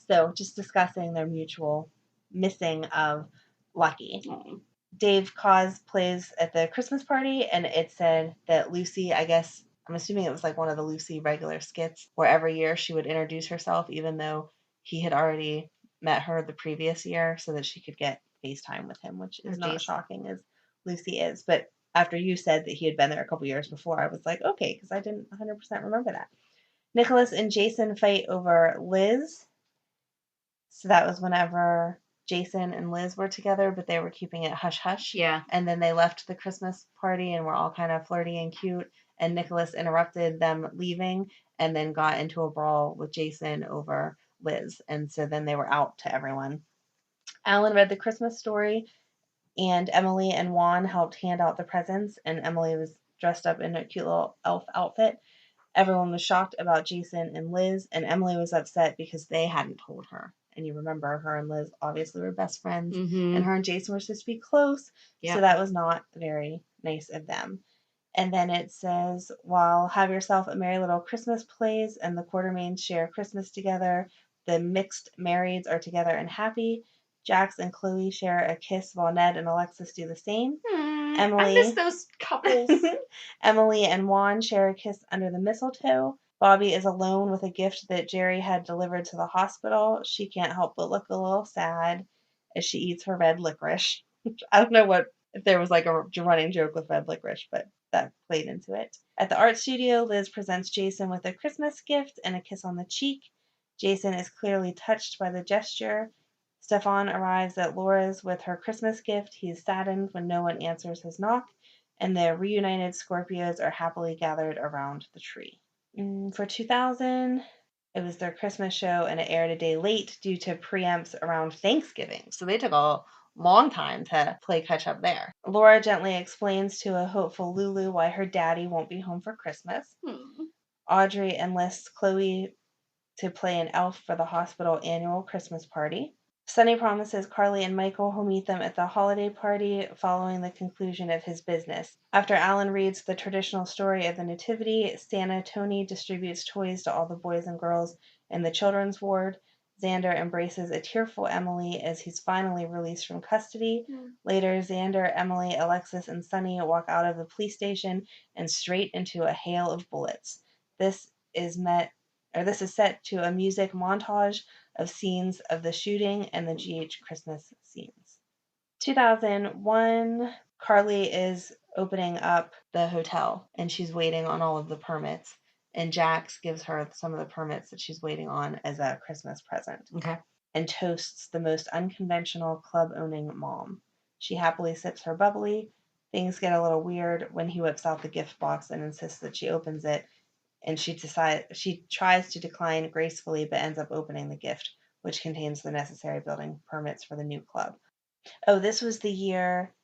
So just discussing their mutual missing of Lucky. Dave Cause plays at the Christmas party, and it said that Lucy, I guess, I'm assuming it was like one of the Lucy regular skits, where every year she would introduce herself, even though he had already met her the previous year, so that she could get FaceTime with him, which is not shocking as Lucy is. But after you said that he had been there a couple years before, I was like, okay, because I didn't 100% remember that. Nicholas and Jason fight over Liz. So that was whenever Jason and Liz were together, but they were keeping it hush-hush. Yeah. And then they left the Christmas party and were all kind of flirty and cute. And Nicholas interrupted them leaving and then got into a brawl with Jason over Liz. And so then they were out to everyone. Alan read the Christmas story, and Emily and Juan helped hand out the presents. And Emily was dressed up in a cute little elf outfit. Everyone was shocked about Jason and Liz, and Emily was upset because they hadn't told her. And you remember, her and Liz obviously were best friends, and her and Jason were supposed to be close, so that was not very nice of them. And then it says, while Have Yourself a Merry Little Christmas plays and the Quartermains share Christmas together, the mixed marrieds are together and happy. Jax and Chloe share a kiss while Ned and Alexis do the same. Emily, I miss those couples. Emily and Juan share a kiss under the mistletoe. Bobby is alone with a gift that Jerry had delivered to the hospital. She can't help but look a little sad as she eats her red licorice. I don't know if there was like a running joke with red licorice, but that played into it. At the art studio, Liz presents Jason with a Christmas gift and a kiss on the cheek. Jason is clearly touched by the gesture. Stefan arrives at Laura's with her Christmas gift. He is saddened when no one answers his knock, and the reunited Scorpios are happily gathered around the tree. For 2000, it was their Christmas show, and it aired a day late due to preempts around Thanksgiving. So they took a long time to play catch up there. Laura gently explains to a hopeful Lulu why her daddy won't be home for Christmas. Audrey enlists Chloe to play an elf for the hospital annual Christmas party. Sunny promises Carly and Michael will meet them at the holiday party following the conclusion of his business. After Alan reads the traditional story of the Nativity, Santa Tony distributes toys to all the boys and girls in the children's ward. Xander embraces a tearful Emily as he's finally released from custody. Later, Xander, Emily, Alexis, and Sunny walk out of the police station and straight into a hail of bullets. This is set to a music montage of scenes of the shooting and the GH Christmas scenes. 2001, Carly is opening up the hotel and she's waiting on all of the permits. and Jax gives her some of the permits that she's waiting on as a Christmas present. Okay. And toasts the most unconventional club-owning mom. She happily sips her bubbly. Things get a little weird when he whips out the gift box and insists that she opens it, and she tries to decline gracefully but ends up opening the gift, which contains the necessary building permits for the new club. Oh, this was the year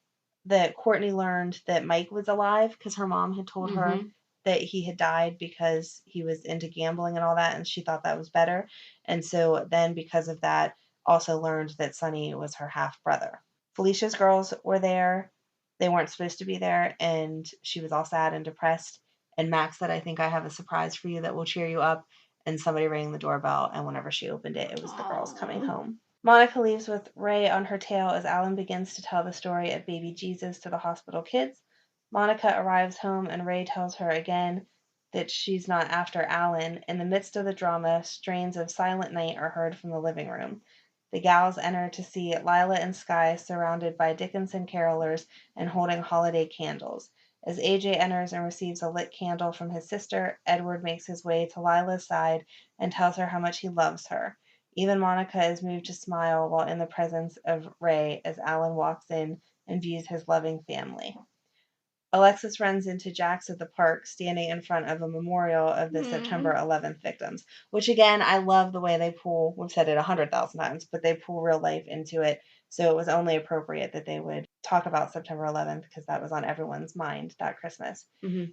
that Courtney learned that Mike was alive because her mom had told her that he had died because he was into gambling and all that, and she thought that was better. And so then, because of that, also learned that Sonny was her half brother. Felicia's girls were there. They weren't supposed to be there, and she was all sad and depressed. And Max said, I think I have a surprise for you that will cheer you up. And somebody rang the doorbell, and whenever she opened it, it was the girls coming home. Monica leaves with Ray on her tail as Alan begins to tell the story of baby Jesus to the hospital kids. Monica arrives home and Ray tells her again that she's not after Alan. In the midst of the drama, strains of Silent Night are heard from the living room. The gals enter to see Lila and Skye surrounded by Dickinson carolers and holding holiday candles. As AJ enters and receives a lit candle from his sister, Edward makes his way to Lila's side and tells her how much he loves her. Even Monica is moved to smile while in the presence of Ray as Alan walks in and views his loving family. Alexis runs into Jax at the park, standing in front of a memorial of the September 11th victims, which again, I love the way they pull, we've said it 100,000 times, but they pull real life into it. So it was only appropriate that they would talk about September 11th because that was on everyone's mind that Christmas.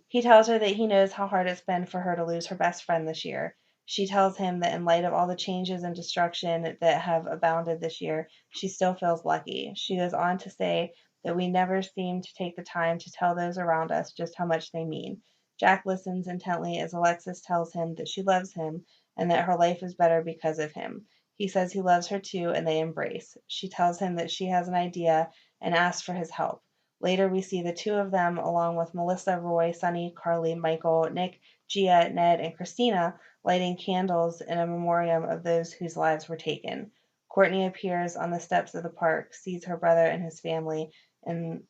He tells her that he knows how hard it's been for her to lose her best friend this year. She tells him that in light of all the changes and destruction that have abounded this year, she still feels lucky. She goes on to say that we never seem to take the time to tell those around us just how much they mean. Jack listens intently as Alexis tells him that she loves him and that her life is better because of him. He says he loves her too, and they embrace. She tells him that she has an idea and asks for his help. Later, we see the two of them, along with Melissa, Roy, Sunny, Carly, Michael, Nick, Gia, Ned, and Christina, lighting candles in a memoriam of those whose lives were taken. Courtney appears on the steps of the park, sees her brother and his family, and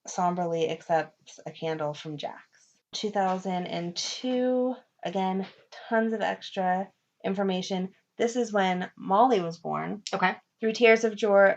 somberly accepts a candle from Jax. 2002, again, tons of extra information. This is when Molly was born. Okay. Through tears of joy,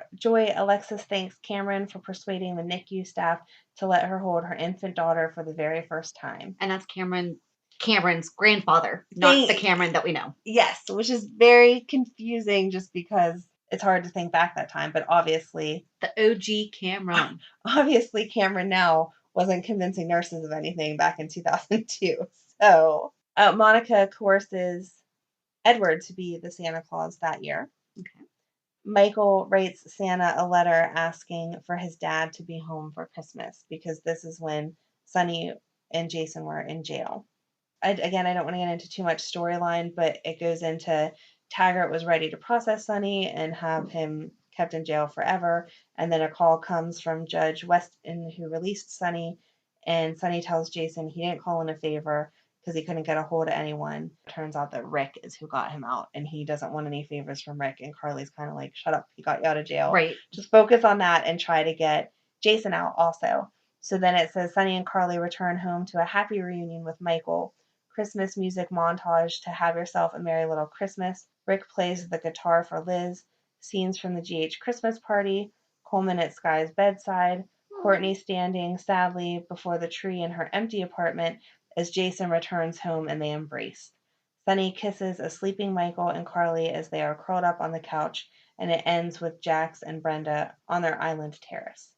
Alexis thanks Cameron for persuading the NICU staff to let her hold her infant daughter for the very first time. And that's Cameron's grandfather, not the Cameron that we know. Yes, which is very confusing just because it's hard to think back that time, but obviously the OG Cameron. Obviously Cameron now wasn't convincing nurses of anything back in 2002. So Monica coerces Edward to be the Santa Claus that year. Okay. Michael writes Santa a letter asking for his dad to be home for Christmas because this is when Sonny and Jason were in jail. I don't want to get into too much storyline, but it goes into Taggart was ready to process Sonny and have him kept in jail forever. And then a call comes from Judge Weston, who released Sonny. And Sonny tells Jason he didn't call in a favor because he couldn't get a hold of anyone. It turns out that Rick is who got him out, and he doesn't want any favors from Rick. And Carly's kind of like, shut up, he got you out of jail. Right. Just focus on that and try to get Jason out also. So then it says Sonny and Carly return home to a happy reunion with Michael. Christmas music montage to Have Yourself a Merry Little Christmas. Rick plays the guitar for Liz. Scenes from the GH Christmas party. Coleman at Skye's bedside. Courtney standing sadly before the tree in her empty apartment as Jason returns home and they embrace. Sonny kisses a sleeping Michael and Carly as they are curled up on the couch, and it ends with Jax and Brenda on their island terrace.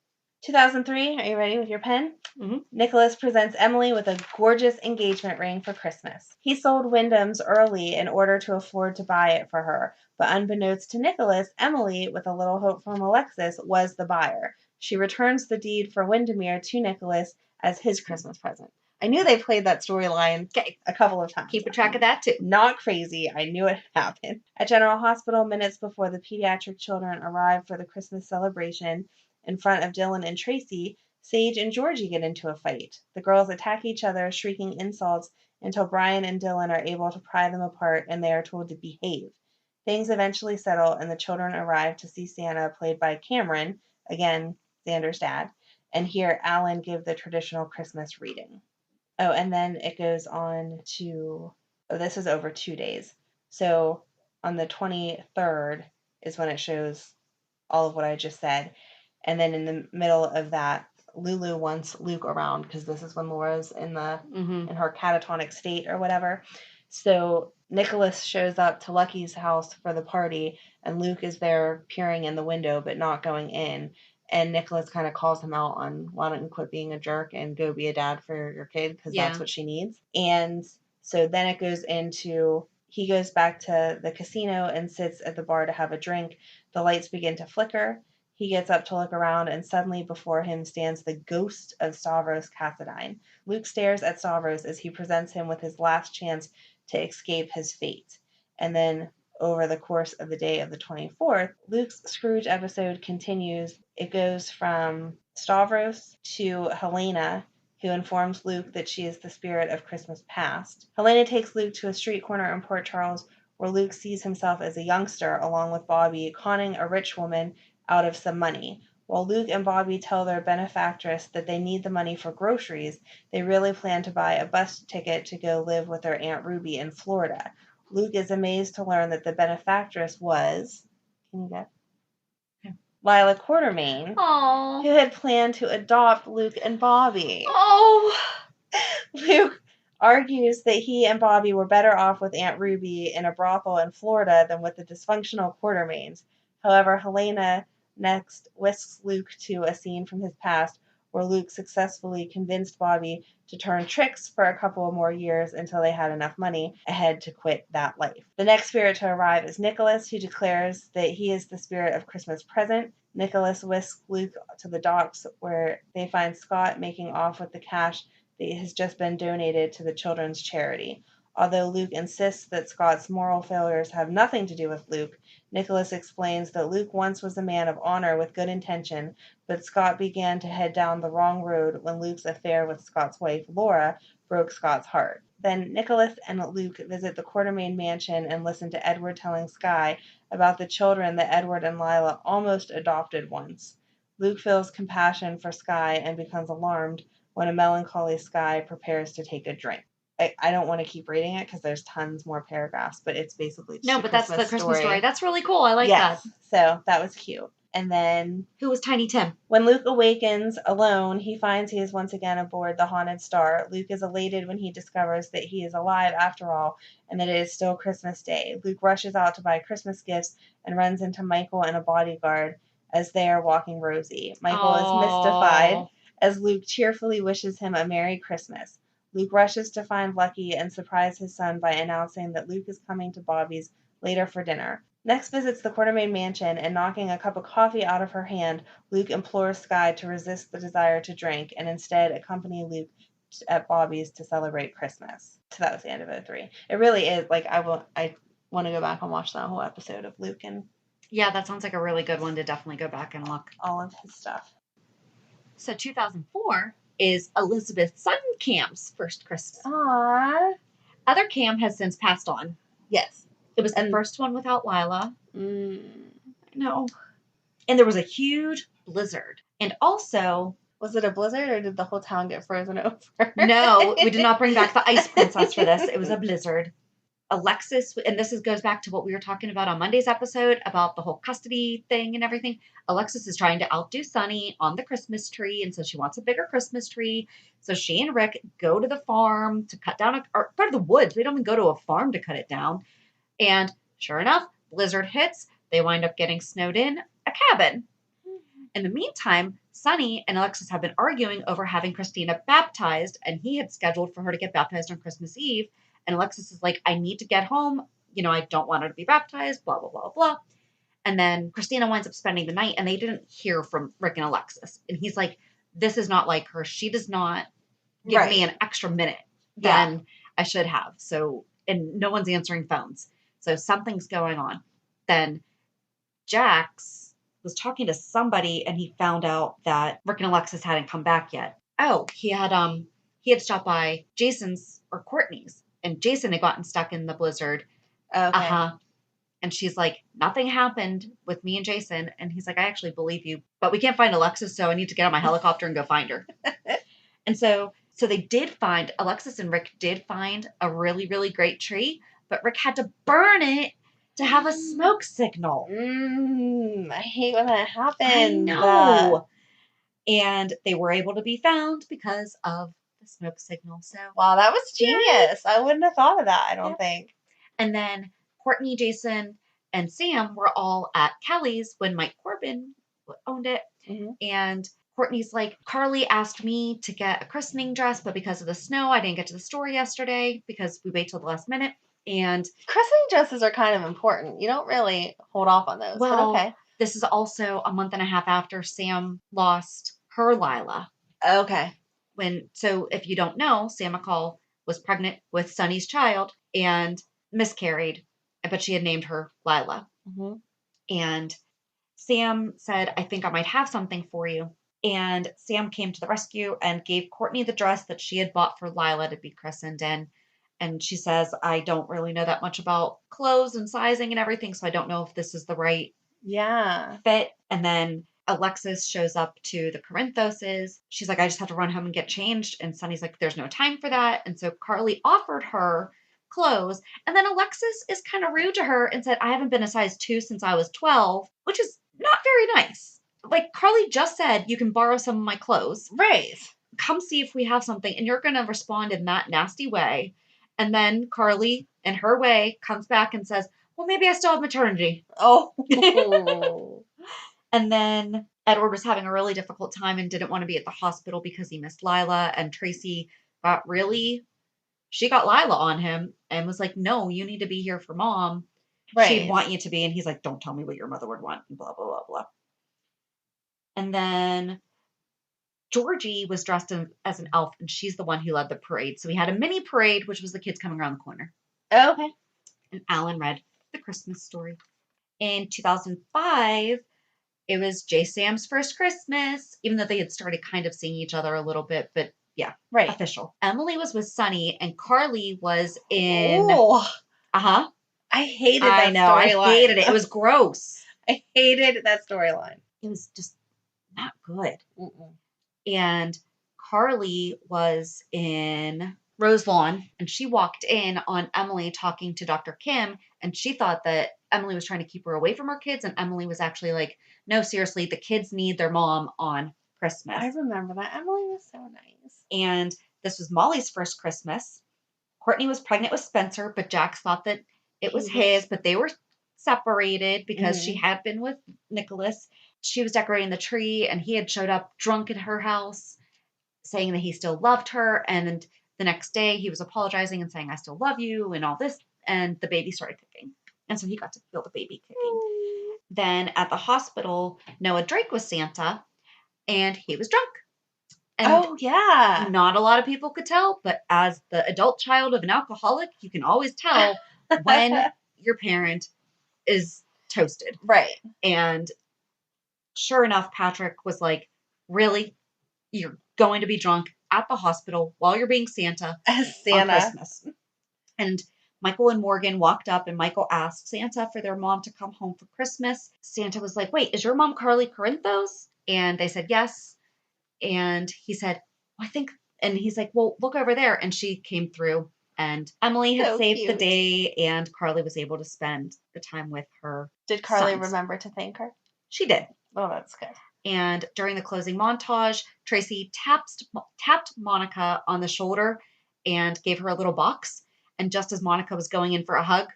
2003, are you ready with your pen? Mm-hmm. Nicholas presents Emily with a gorgeous engagement ring for Christmas. He sold Wyndham's early in order to afford to buy it for her, but unbeknownst to Nicholas, Emily, with a little hope from Alexis, was the buyer. She returns the deed for Windermere to Nicholas as his Christmas present. I knew they played that storyline a couple of times. Keep a track of that too. Not crazy. I knew it happened. At General Hospital, minutes before the pediatric children arrive for the Christmas celebration, in front of Dylan and Tracy, Sage and Georgie get into a fight. The girls attack each other, shrieking insults until Brian and Dylan are able to pry them apart and they are told to behave. Things eventually settle and the children arrive to see Santa, played by Cameron, again, Xander's dad, and hear Alan give the traditional Christmas reading. Oh, and then it goes on to, this is over 2 days. So on the 23rd is when it shows all of what I just said. And then in the middle of that, Lulu wants Luke around because this is when Laura's in her catatonic state or whatever. So Nicholas shows up to Lucky's house for the party, and Luke is there peering in the window but not going in. And Nicholas kind of calls him out on, why don't you quit being a jerk and go be a dad for your kid, because that's what she needs. And so then it goes into, he goes back to the casino and sits at the bar to have a drink. The lights begin to flicker. He gets up to look around, and suddenly before him stands the ghost of Stavros Cassadine. Luke stares at Stavros as he presents him with his last chance to escape his fate. And then over the course of the day of the 24th, Luke's Scrooge episode continues. It goes from Stavros to Helena, who informs Luke that she is the spirit of Christmas past. Helena takes Luke to a street corner in Port Charles where Luke sees himself as a youngster along with Bobby conning a rich woman out of some money. While Luke and Bobby tell their benefactress that they need the money for groceries, they really plan to buy a bus ticket to go live with their Aunt Ruby in Florida. Luke is amazed to learn that the benefactress was, can you guess? Lila Quartermain, who had planned to adopt Luke and Bobby. Luke argues that he and Bobby were better off with Aunt Ruby in a brothel in Florida than with the dysfunctional Quartermains. However, Helena next whisks Luke to a scene from his past where Luke successfully convinced Bobby to turn tricks for a couple of more years until they had enough money ahead to quit that life. The next spirit to arrive is Nicholas, who declares that he is the spirit of Christmas present. Nicholas whisks Luke to the docks where they find Scott making off with the cash that has just been donated to the children's charity. Although Luke insists that Scott's moral failures have nothing to do with Luke, Nicholas explains that Luke once was a man of honor with good intention, but Scott began to head down the wrong road when Luke's affair with Scott's wife, Laura, broke Scott's heart. Then Nicholas and Luke visit the Quartermain mansion and listen to Edward telling Skye about the children that Edward and Lila almost adopted once. Luke feels compassion for Skye and becomes alarmed when a melancholy Skye prepares to take a drink. I don't want to keep reading it because there's tons more paragraphs, but it's basically just that's the Christmas story. That's really cool. I like that. So that was cute. And then, who was Tiny Tim? When Luke awakens alone, he finds he is once again aboard the Haunted Star. Luke is elated when he discovers that he is alive after all and that it is still Christmas Day. Luke rushes out to buy Christmas gifts and runs into Michael and a bodyguard as they are walking Rosie. Michael is mystified as Luke cheerfully wishes him a Merry Christmas. Luke rushes to find Lucky and surprise his son by announcing that Luke is coming to Bobby's later for dinner. Next visits the Quartermain mansion, and knocking a cup of coffee out of her hand, Luke implores Skye to resist the desire to drink and instead accompany Luke at Bobby's to celebrate Christmas. So that was the end of 03. It really is, like, I want to go back and watch that whole episode of Luke. And yeah, that sounds like a really good one to definitely go back and look. All of his stuff. So 2004 is Elizabeth Suncamp's first Christmas. Aww. Other Cam has since passed on. Yes. It was the first one without Lila. No. And there was a huge blizzard. And also... Was it a blizzard or did the whole town get frozen over? No, we did not bring back the Ice Princess for this. It was a blizzard. Alexis, and this goes back to what we were talking about on Monday's episode about the whole custody thing and everything. Alexis is trying to outdo Sunny on the Christmas tree, and so she wants a bigger Christmas tree. So she and Rick go to the farm to cut down, or go to the woods. They don't even go to a farm to cut it down. And sure enough, blizzard hits. They wind up getting snowed in a cabin. In the meantime, Sunny and Alexis have been arguing over having Christina baptized, and he had scheduled for her to get baptized on Christmas Eve. And Alexis is like, I need to get home. You know, I don't want her to be baptized, blah, blah, blah, blah. And then Christina winds up spending the night, and they didn't hear from Rick and Alexis. And he's like, this is not like her. She does not give me an extra minute than I should have. So, and no one's answering phones. So something's going on. Then Jax was talking to somebody, and he found out that Rick and Alexis hadn't come back yet. Oh, he had stopped by Jason's or Courtney's. And Jason had gotten stuck in the blizzard. Okay. And she's like, nothing happened with me and Jason. And he's like, I actually believe you. But we can't find Alexis, so I need to get on my helicopter and go find her. And so So Alexis and Rick did find a really, really great tree, but Rick had to burn it to have a smoke signal. I hate when that happens. I know. And they were able to be found because of the smoke signal. So wow, that was genius. I wouldn't have thought of that, I don't think. And then Courtney, Jason, and Sam were all at Kelly's when Mike Corbin owned it. Mm-hmm. And Courtney's like, Carly asked me to get a christening dress, but because of the snow, I didn't get to the store yesterday because we wait till the last minute. And christening dresses are kind of important. You don't really hold off on those, but okay. This is also a month and a half after Sam lost her Lila. Okay. So if you don't know, Sam McCall was pregnant with Sonny's child and miscarried, but she had named her Lila. Mm-hmm. And Sam said, I think I might have something for you. And Sam came to the rescue and gave Courtney the dress that she had bought for Lila to be christened in. And she says, I don't really know that much about clothes and sizing and everything, so I don't know if this is the right fit. And then Alexis shows up to the Corinthoses. She's like, I just have to run home and get changed. And Sonny's like, there's no time for that. And so Carly offered her clothes. And then Alexis is kind of rude to her and said, I haven't been a size 2 since I was 12, which is not very nice. Like, Carly just said, you can borrow some of my clothes. Right. Come see if we have something. And you're going to respond in that nasty way. And then Carly, in her way, comes back and says, well, maybe I still have maternity. Oh. And then Edward was having a really difficult time and didn't want to be at the hospital because he missed Lila. And Tracy she got Lila on him and was like, no, you need to be here for Mom. Right. She'd want you to be. And he's like, don't tell me what your mother would want. And blah, blah, blah, blah. And then Georgie was dressed as an elf, and she's the one who led the parade. So we had a mini parade, which was the kids coming around the corner. Okay. And Alan read the Christmas story. In 2005, it was Jay Sam's first Christmas, even though they had started kind of seeing each other a little bit, but yeah, right. Official. Emily was with Sonny, and Carly was in. Oh. Uh-huh. I hated that storyline. I hated it. It was gross. I hated that storyline. It was just not good. Mm-mm. And Carly was in Roselawn, and she walked in on Emily talking to Dr. Kim, and she thought that Emily was trying to keep her away from her kids, and Emily was actually like, no, seriously, the kids need their mom on Christmas. I remember that. Emily was so nice. And this was Molly's first Christmas. Courtney was pregnant with Spencer, but Jax thought that it was his, but they were separated because she had been with Nicholas. She was decorating the tree, and he had showed up drunk at her house saying that he still loved her. And the next day he was apologizing and saying, I still love you and all this. And the baby started kicking. And so he got to feel the baby kicking. Then at the hospital, Noah Drake was Santa, and he was drunk. And not a lot of people could tell, but as the adult child of an alcoholic, you can always tell when your parent is toasted. Right. And sure enough, Patrick was like, really? You're going to be drunk at the hospital while you're being Santa as on Christmas. And Michael and Morgan walked up, and Michael asked Santa for their mom to come home for Christmas. Santa was like, wait, is your mom Curlyqgrl? And they said yes. And he said, and he's like, well, look over there. And she came through, and Emily had saved the day, and Carly was able to spend the time with her. Did Carly remember to thank her? She did. Oh, that's good. And during the closing montage, Tracy tapped Monica on the shoulder and gave her a little box. And just as Monica was going in for a hug,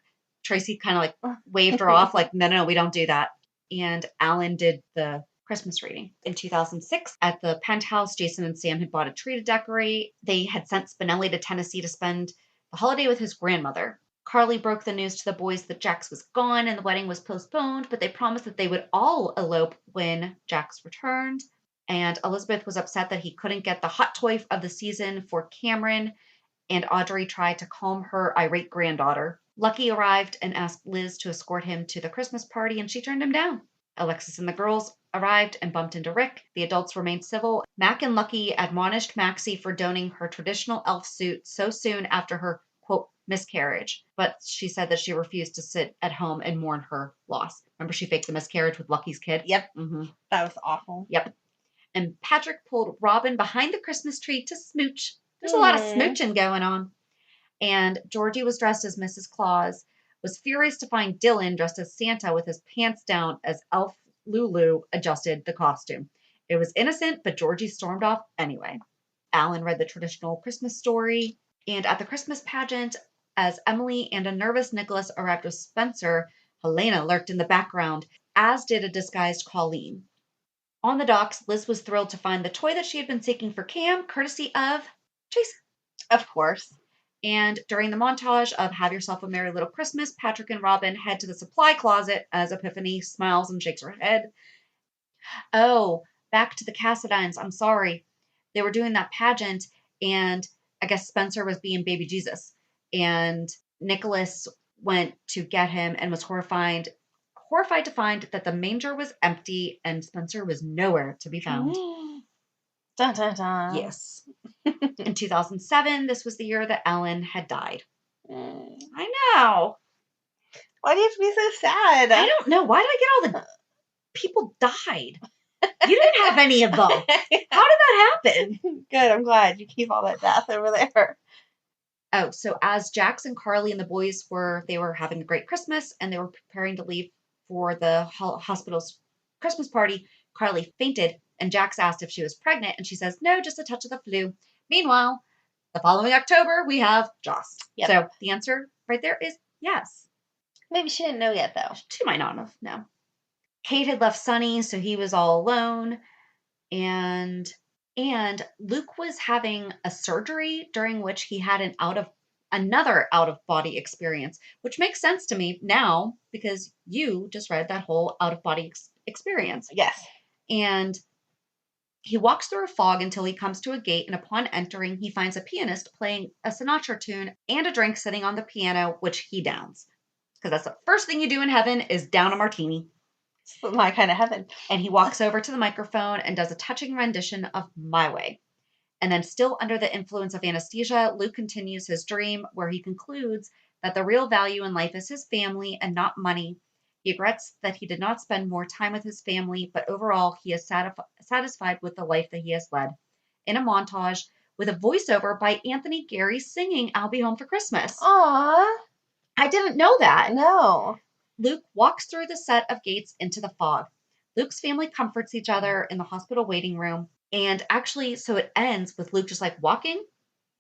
Tracy kind of like waved her off, like, no, we don't do that. And Alan did the Christmas reading. In 2006, at the penthouse, Jason and Sam had bought a tree to decorate. They had sent Spinelli to Tennessee to spend the holiday with his grandmother. Carly broke the news to the boys that Jax was gone and the wedding was postponed, but they promised that they would all elope when Jax returned. And Elizabeth was upset that he couldn't get the hot toy of the season for Cameron, and Audrey tried to calm her irate granddaughter. Lucky arrived and asked Liz to escort him to the Christmas party, and she turned him down. Alexis and the girls arrived and bumped into Rick. The adults remained civil. Mac and Lucky admonished Maxie for donning her traditional elf suit so soon after her, quote, miscarriage. But she said that she refused to sit at home and mourn her loss. Remember, she faked the miscarriage with Lucky's kid? Yep. Mm-hmm. That was awful. Yep. And Patrick pulled Robin behind the Christmas tree to smooch There's a lot of smooching going on. And Georgie was dressed as Mrs. Claus, was furious to find Dylan dressed as Santa with his pants down as Elf Lulu adjusted the costume. It was innocent, but Georgie stormed off anyway. Alan read the traditional Christmas story, and at the Christmas pageant, as Emily and a nervous Nicholas arrived with Spencer, Helena lurked in the background, as did a disguised Colleen. On the docks, Liz was thrilled to find the toy that she had been seeking for Cam, courtesy of Jason. Of course. And during the montage of Have Yourself a Merry Little Christmas, Patrick and Robin head to the supply closet as Epiphany smiles and shakes her head. Oh, back to the Cassidines. I'm sorry. They were doing that pageant, and I guess Spencer was being baby Jesus. And Nicholas went to get him and was horrified to find that the manger was empty and Spencer was nowhere to be found. Dun, dun, dun. Yes. In 2007, this was the year that Ellen had died. I know. Why do you have to be so sad? I don't know. Why did I get all the people died? You didn't have any of them. How did that happen? Good. I'm glad you keep all that death over there. Oh, so as Jax and Carly and the boys were having a great Christmas and they were preparing to leave for the hospital's Christmas party, Carly fainted and Jax asked if she was pregnant and she says, no, just a touch of the flu. Meanwhile, the following October, we have Joss. Yep. So the answer right there is yes. Maybe she didn't know yet, though. She might not have, no. Kate had left Sonny, so he was all alone. And Luke was having a surgery during which he had another out-of-body experience, which makes sense to me now because you just read that whole out-of-body experience. Yes. And he walks through a fog until he comes to a gate, and upon entering, he finds a pianist playing a Sinatra tune and a drink sitting on the piano, which he downs. Because that's the first thing you do in heaven is down a martini. It's my kind of heaven. And he walks over to the microphone and does a touching rendition of My Way. And then, still under the influence of anesthesia, Luke continues his dream where he concludes that the real value in life is his family and not money. He regrets that he did not spend more time with his family, but overall, he is satisfied with the life that he has led. In a montage with a voiceover by Anthony Gary singing I'll Be Home for Christmas. Aww. I didn't know that. No. Luke walks through the set of gates into the fog. Luke's family comforts each other in the hospital waiting room. And actually, so it ends with Luke just like walking.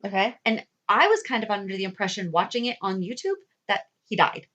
Okay. And I was kind of under the impression watching it on YouTube that he died.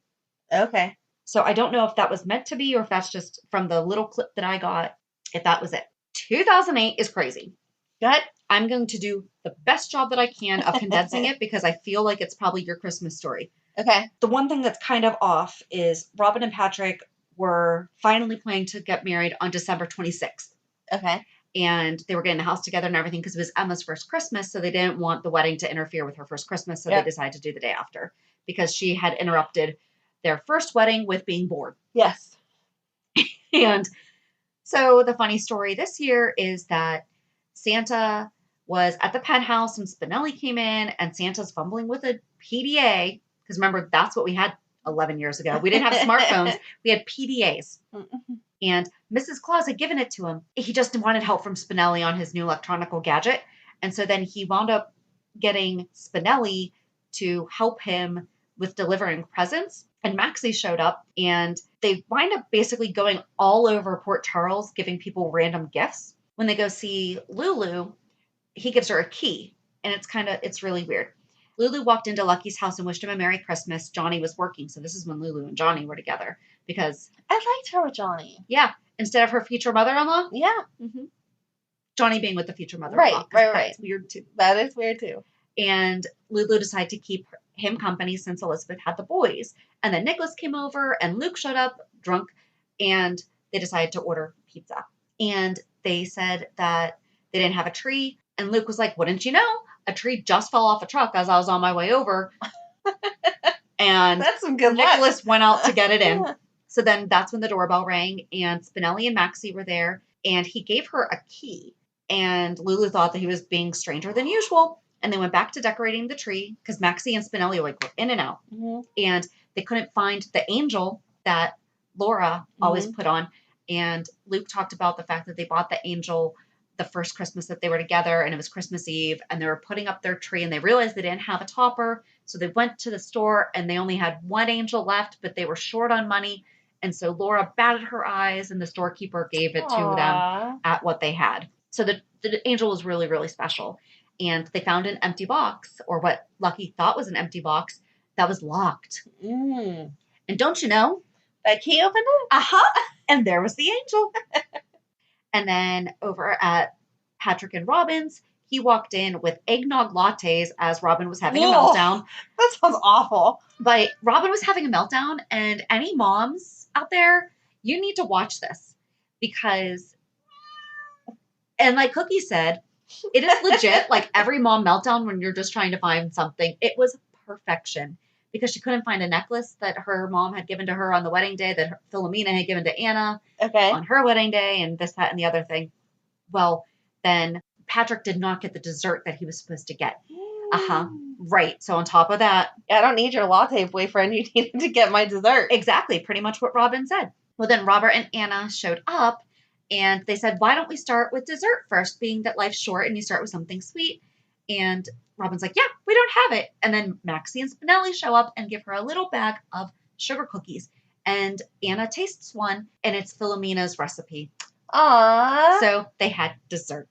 Okay. So I don't know if that was meant to be or if that's just from the little clip that I got, if that was it. 2008 is crazy. But I'm going to do the best job that I can of condensing it because I feel like it's probably your Christmas story. Okay. The one thing that's kind of off is Robin and Patrick were finally planning to get married on December 26th. Okay. And they were getting the house together and everything because it was Emma's first Christmas. So they didn't want the wedding to interfere with her first Christmas. So Yep. They decided to do the day after because she had interrupted their first wedding with being bored. Yes. And so the funny story this year is that Santa was at the penthouse and Spinelli came in and Santa's fumbling with a PDA. Because remember, that's what we had 11 years ago. We didn't have smartphones. We had PDAs. Mm-hmm. And Mrs. Claus had given it to him. He just wanted help from Spinelli on his new electronic gadget. And so then he wound up getting Spinelli to help him with delivering presents. And Maxie showed up and they wind up basically going all over Port Charles, giving people random gifts. When they go see Lulu, he gives her a key. And it's really weird. Lulu walked into Lucky's house and wished him a Merry Christmas. Johnny was working. So this is when Lulu and Johnny were together because I liked her with Johnny. yeah, instead of her future mother-in-law, Yeah. mm-hmm. Johnny being with the future mother-in-law. Right. That's weird too. That is weird too. And Lulu decided to keep him company since Elizabeth had the boys. And then Nicholas came over and Luke showed up drunk and they decided to order pizza. And they said that they didn't have a tree. And Luke was like, wouldn't you know? A tree just fell off a truck as I was on my way over. And That's some good Nicholas went out to get it in. So then that's when the doorbell rang and Spinelli and Maxie were there and he gave her a key. And Lulu thought that he was being stranger than usual. And they went back to decorating the tree because Maxie and Spinelli were in and out. Mm-hmm. And they couldn't find the angel that Laura always put on. And Luke talked about the fact that they bought the angel the first Christmas that they were together, and it was Christmas Eve, and they were putting up their tree, and they realized they didn't have a topper. So they went to the store, and they only had one angel left, but they were short on money. And so Laura batted her eyes, and the storekeeper gave it to them at what they had. So the angel was really, really special. And they found an empty box, or what Lucky thought was an empty box, that was locked. Mm. And don't you know? That key opened it? Uh-huh. And there was the angel. And then over at Patrick and Robin's, he walked in with eggnog lattes as Robin was having a meltdown. That sounds awful. But Robin was having a meltdown, and any moms out there, you need to watch this. Because, and like Cookie said, it is legit, like every mom meltdown when you're just trying to find something. It was perfection. Because she couldn't find a necklace that her mom had given to her on the wedding day that Philomena had given to Anna on her wedding day, and this, that, and the other thing. Well, then Patrick did not get the dessert that he was supposed to get. Right. So on top of that. I don't need your latte, boyfriend. You needed to get my dessert. Exactly. Pretty much what Robin said. Well, then Robert and Anna showed up, and they said, why don't we start with dessert first, being that life's short and you start with something sweet? And Robin's like, yeah, we don't have it. And then Maxie and Spinelli show up and give her a little bag of sugar cookies. And Anna tastes one, and it's Philomena's recipe. Aww. So they had dessert.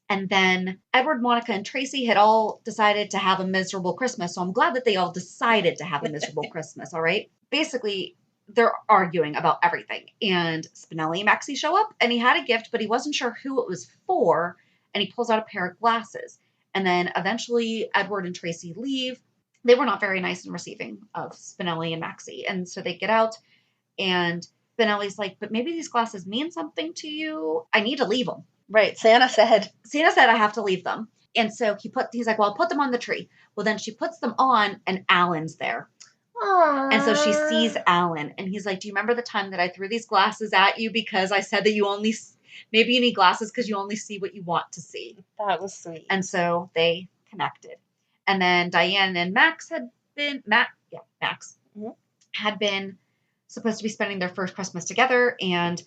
And then Edward, Monica, and Tracy had all decided to have a miserable Christmas. So I'm glad that they all decided to have a miserable Christmas, all right? Basically, they're arguing about everything. And Spinelli and Maxie show up, and he had a gift, but he wasn't sure who it was for. And he pulls out a pair of glasses. And then eventually Edward and Tracy leave. They were not very nice in receiving of Spinelli and Maxie. And so they get out, and Spinelli's like, but maybe these glasses mean something to you. I need to leave them. Right. Santa said I have to leave them. And so he's like, well, I'll put them on the tree. Well, then she puts them on, and Alan's there. Aww. And so she sees Alan, and he's like, do you remember the time that I threw these glasses at you because I said that maybe you need glasses because you only see what you want to see. That was sweet. And so they connected. And then Diane and Max had been supposed to be spending their first Christmas together, and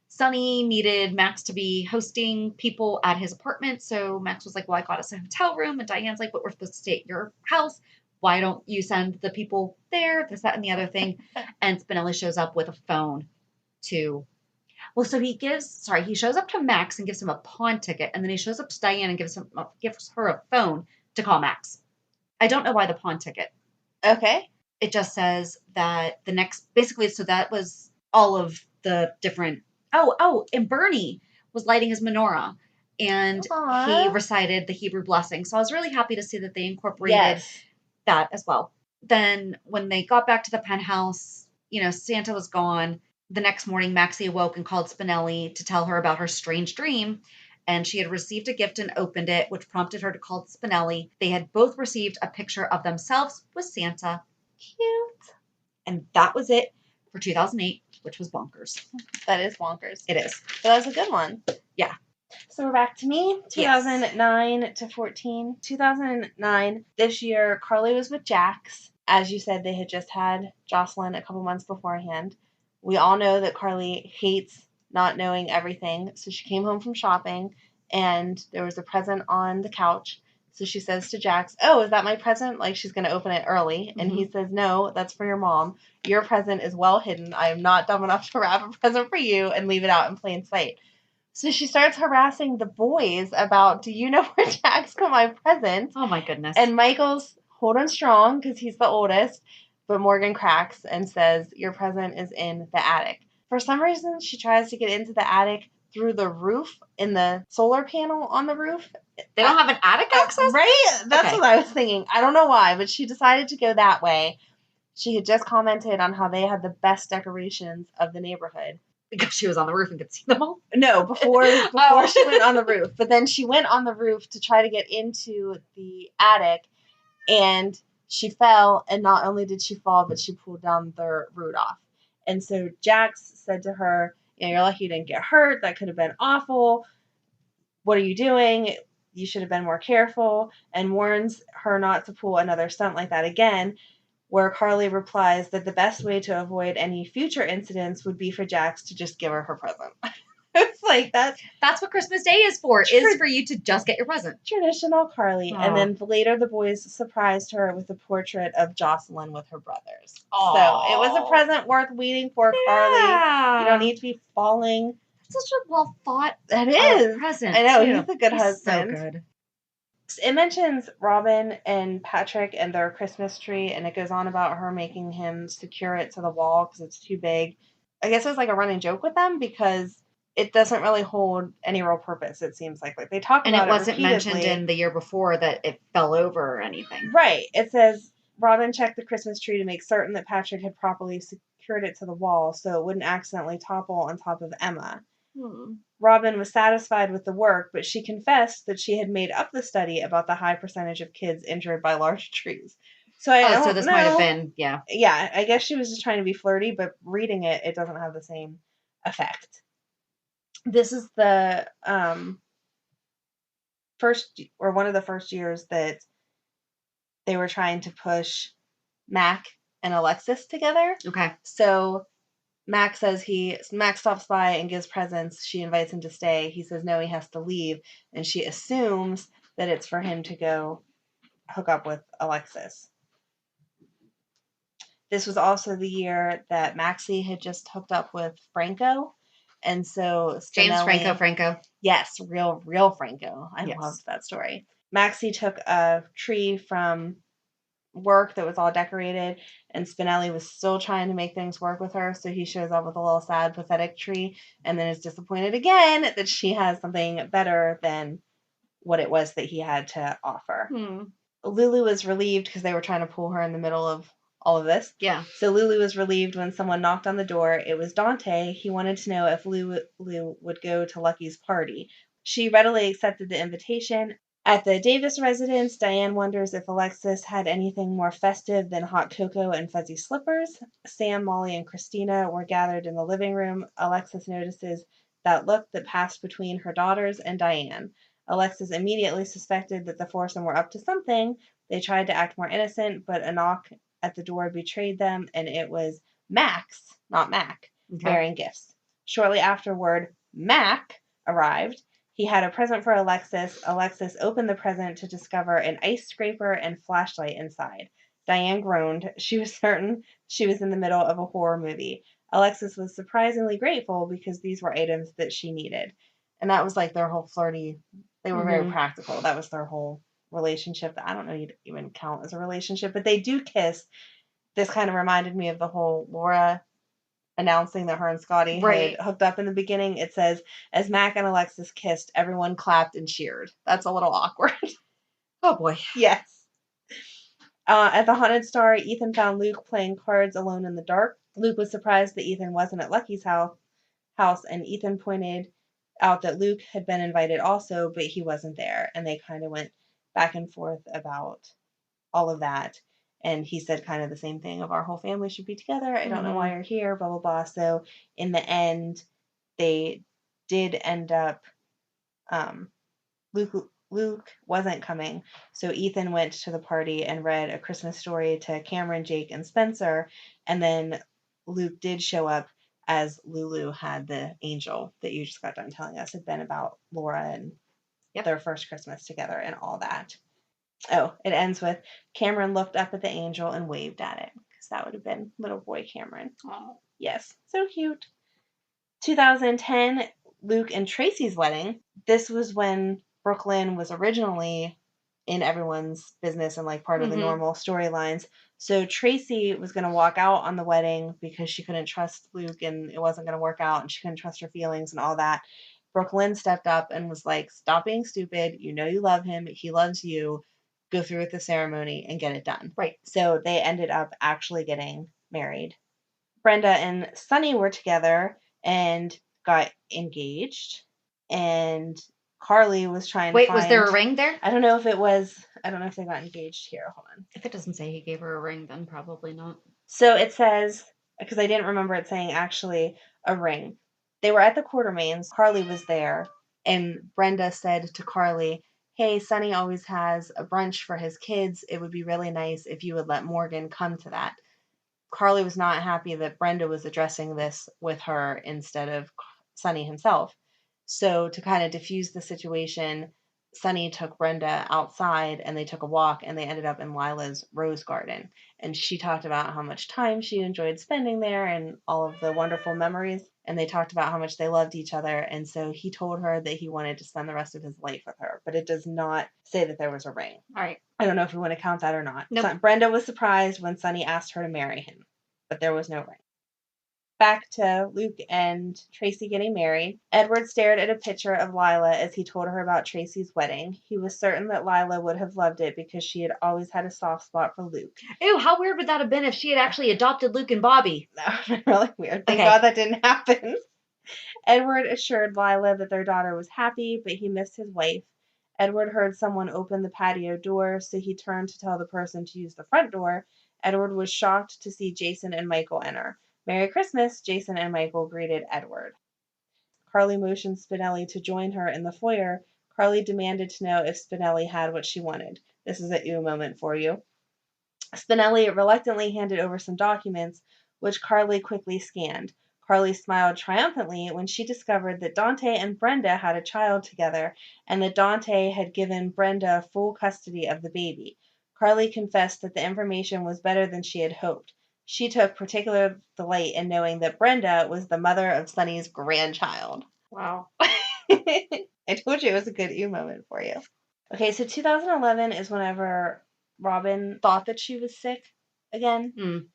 Sonny needed Max to be hosting people at his apartment. So Max was like, well, I got us a hotel room. And Diane's like, but we're supposed to stay at your house. Why don't you send the people there? This, that, and the other thing. And Spinelli shows up with a phone so he shows up to Max and gives him a pawn ticket. And then he shows up to Diane and gives her a phone to call Max. I don't know why the pawn ticket. Okay. It just says that so that was all of the different, and Bernie was lighting his menorah, and he recited the Hebrew blessing. So I was really happy to see that they incorporated that as well. Then when they got back to the penthouse, Santa was gone. The next morning, Maxie awoke and called Spinelli to tell her about her strange dream. And she had received a gift and opened it, which prompted her to call Spinelli. They had both received a picture of themselves with Santa. Cute. And that was it for 2008, which was bonkers. That is bonkers. It is. But that was a good one. Yeah. So we're back to me, 2009 to 14. 2009, this year, Carly was with Jax. As you said, they had just had Jocelyn a couple months beforehand. We all know that Carly hates not knowing everything. So she came home from shopping, and there was a present on the couch. So she says to Jax, oh, is that my present? Like, she's going to open it early. Mm-hmm. And he says, no, that's for your mom. Your present is well hidden. I am not dumb enough to wrap a present for you and leave it out in plain sight. So she starts harassing the boys about, do you know where Jax got my present? Oh, my goodness. And Michael's holding strong because he's the oldest. But Morgan cracks and says, your present is in the attic. For some reason, she tries to get into the attic through the roof in the solar panel on the roof. They don't have an attic access? Right? That's what I was thinking. I don't know why, but she decided to go that way. She had just commented on how they had the best decorations of the neighborhood. Because she was on the roof and could see them all? No, before she went on the roof. But then she went on the roof to try to get into the attic, and she fell, and not only did she fall, but she pulled down the roof off. And so Jax said to her, you're lucky you didn't get hurt. That could have been awful. What are you doing? You should have been more careful. And warns her not to pull another stunt like that again, where Carly replies that the best way to avoid any future incidents would be for Jax to just give her present. It's like That's what Christmas Day is for, is for you to just get your present. Traditional Carly. Aw. And then later the boys surprised her with a portrait of Jocelyn with her brothers. Aw. So it was a present worth waiting for, Carly. You don't need to be falling. Such a well thought present. I know, too. he's a good husband. So good. It mentions Robin and Patrick and their Christmas tree, and it goes on about her making him secure it to the wall because it's too big. I guess it was like a running joke with them because it doesn't really hold any real purpose, it seems like. Like, they talk about it And it wasn't repeatedly. mentioned in the year before that it fell over or anything. Right. It says, Robin checked the Christmas tree to make certain that Patrick had properly secured it to the wall so it wouldn't accidentally topple on top of Emma. Robin was satisfied with the work, but she confessed that she had made up the study about the high percentage of kids injured by large trees. So so this might have been, yeah. Yeah, I guess she was just trying to be flirty, but reading it, it doesn't have the same effect. This is the first, or one of the first years that they were trying to push Mac and Alexis together. Okay. So Mac stops by and gives presents. She invites him to stay. He says no, he has to leave. And she assumes that it's for him to go hook up with Alexis. This was also the year that Maxie had just hooked up with Franco. And so James Franco. Yes, real Franco. I Yes. loved that story. Maxie took a tree from work that was all decorated, and Spinelli was still trying to make things work with her, so he shows up with a little sad, pathetic tree, and then is disappointed again that she has something better than what it was that he had to offer. Lulu was relieved because they were trying to pull her in the middle of all of this. Yeah. So Lulu was relieved when someone knocked on the door. It was Dante. He wanted to know if Lulu would go to Lucky's party. She readily accepted the invitation. At the Davis residence, Diane wonders if Alexis had anything more festive than hot cocoa and fuzzy slippers. Sam, Molly, and Christina were gathered in the living room. Alexis notices that look that passed between her daughters and Diane. Alexis immediately suspected that the foursome were up to something. They tried to act more innocent, but a knock at the door betrayed them, and it was Max, not Mac, bearing gifts. Shortly afterward, Mac arrived. He had a present for Alexis. Alexis opened the present to discover an ice scraper and flashlight inside. Diane groaned. She was certain she was in the middle of a horror movie. Alexis was surprisingly grateful because these were items that she needed. And that was like their whole flirty, they were very practical. That was their whole relationship. I don't know you'd even count as a relationship, but they do kiss. This kind of reminded me of the whole Laura announcing that her and Scotty had hooked up in the beginning. It says, as Mac and Alexis kissed, everyone clapped and cheered. That's a little awkward. Oh boy. Yes. At the Haunted Star, Ethan found Luke playing cards alone in the dark. Luke was surprised that Ethan wasn't at Lucky's house, and Ethan pointed out that Luke had been invited also, but he wasn't there. And they kind of went back and forth about all of that. And he said kind of the same thing of our whole family should be together. I don't know why you're here, blah, blah, blah. So in the end, they did end up, Luke wasn't coming. So Ethan went to the party and read A Christmas Story to Cameron, Jake, and Spencer. And then Luke did show up as Lulu had the angel that you just got done telling us had been about Laura and their first Christmas together and all that. Oh, it ends with Cameron looked up at the angel and waved at it, because that would have been little boy Cameron. Oh. Yes, so cute. 2010, Luke and Tracy's wedding. This was when Brooklyn was originally in everyone's business and like part of the normal storylines. So Tracy was going to walk out on the wedding because she couldn't trust Luke and it wasn't going to work out and she couldn't trust her feelings and all that. Brooklyn stepped up and was like, stop being stupid. You know you love him. He loves you. Go through with the ceremony and get it done. Right. So they ended up actually getting married. Brenda and Sunny were together and got engaged. And Carly was trying to find... was there a ring there? I don't know if it was... I don't know if they got engaged here. Hold on. If it doesn't say he gave her a ring, then probably not. So it says... Because I didn't remember it saying actually a ring. They were at the Quartermains. Carly was there. And Brenda said to Carly, hey, Sunny always has a brunch for his kids. It would be really nice if you would let Morgan come to that. Carly was not happy that Brenda was addressing this with her instead of Sunny himself. So to kind of diffuse the situation, Sunny took Brenda outside and they took a walk and they ended up in Lila's rose garden. And she talked about how much time she enjoyed spending there and all of the wonderful memories. And they talked about how much they loved each other. And so he told her that he wanted to spend the rest of his life with her, but it does not say that there was a ring. All right. I don't know if you want to count that or not. Nope. Brenda was surprised when Sunny asked her to marry him, but there was no ring. Back to Luke and Tracy getting married. Edward stared at a picture of Lila as he told her about Tracy's wedding. He was certain that Lila would have loved it because she had always had a soft spot for Luke. Ew, how weird would that have been if she had actually adopted Luke and Bobby? That would have been really weird. Thank Okay. God that didn't happen. Edward assured Lila that their daughter was happy, but he missed his wife. Edward heard someone open the patio door, so he turned to tell the person to use the front door. Edward was shocked to see Jason and Michael enter. Merry Christmas, Jason and Michael greeted Edward. Carly motioned Spinelli to join her in the foyer. Carly demanded to know if Spinelli had what she wanted. This is a ew moment for you. Spinelli reluctantly handed over some documents, which Carly quickly scanned. Carly smiled triumphantly when she discovered that Dante and Brenda had a child together and that Dante had given Brenda full custody of the baby. Carly confessed that the information was better than she had hoped. She took particular delight in knowing that Brenda was the mother of Sunny's grandchild. Wow. I told you it was a good ew moment for you. Okay, so 2011 is whenever Robin thought that she was sick again. Mm.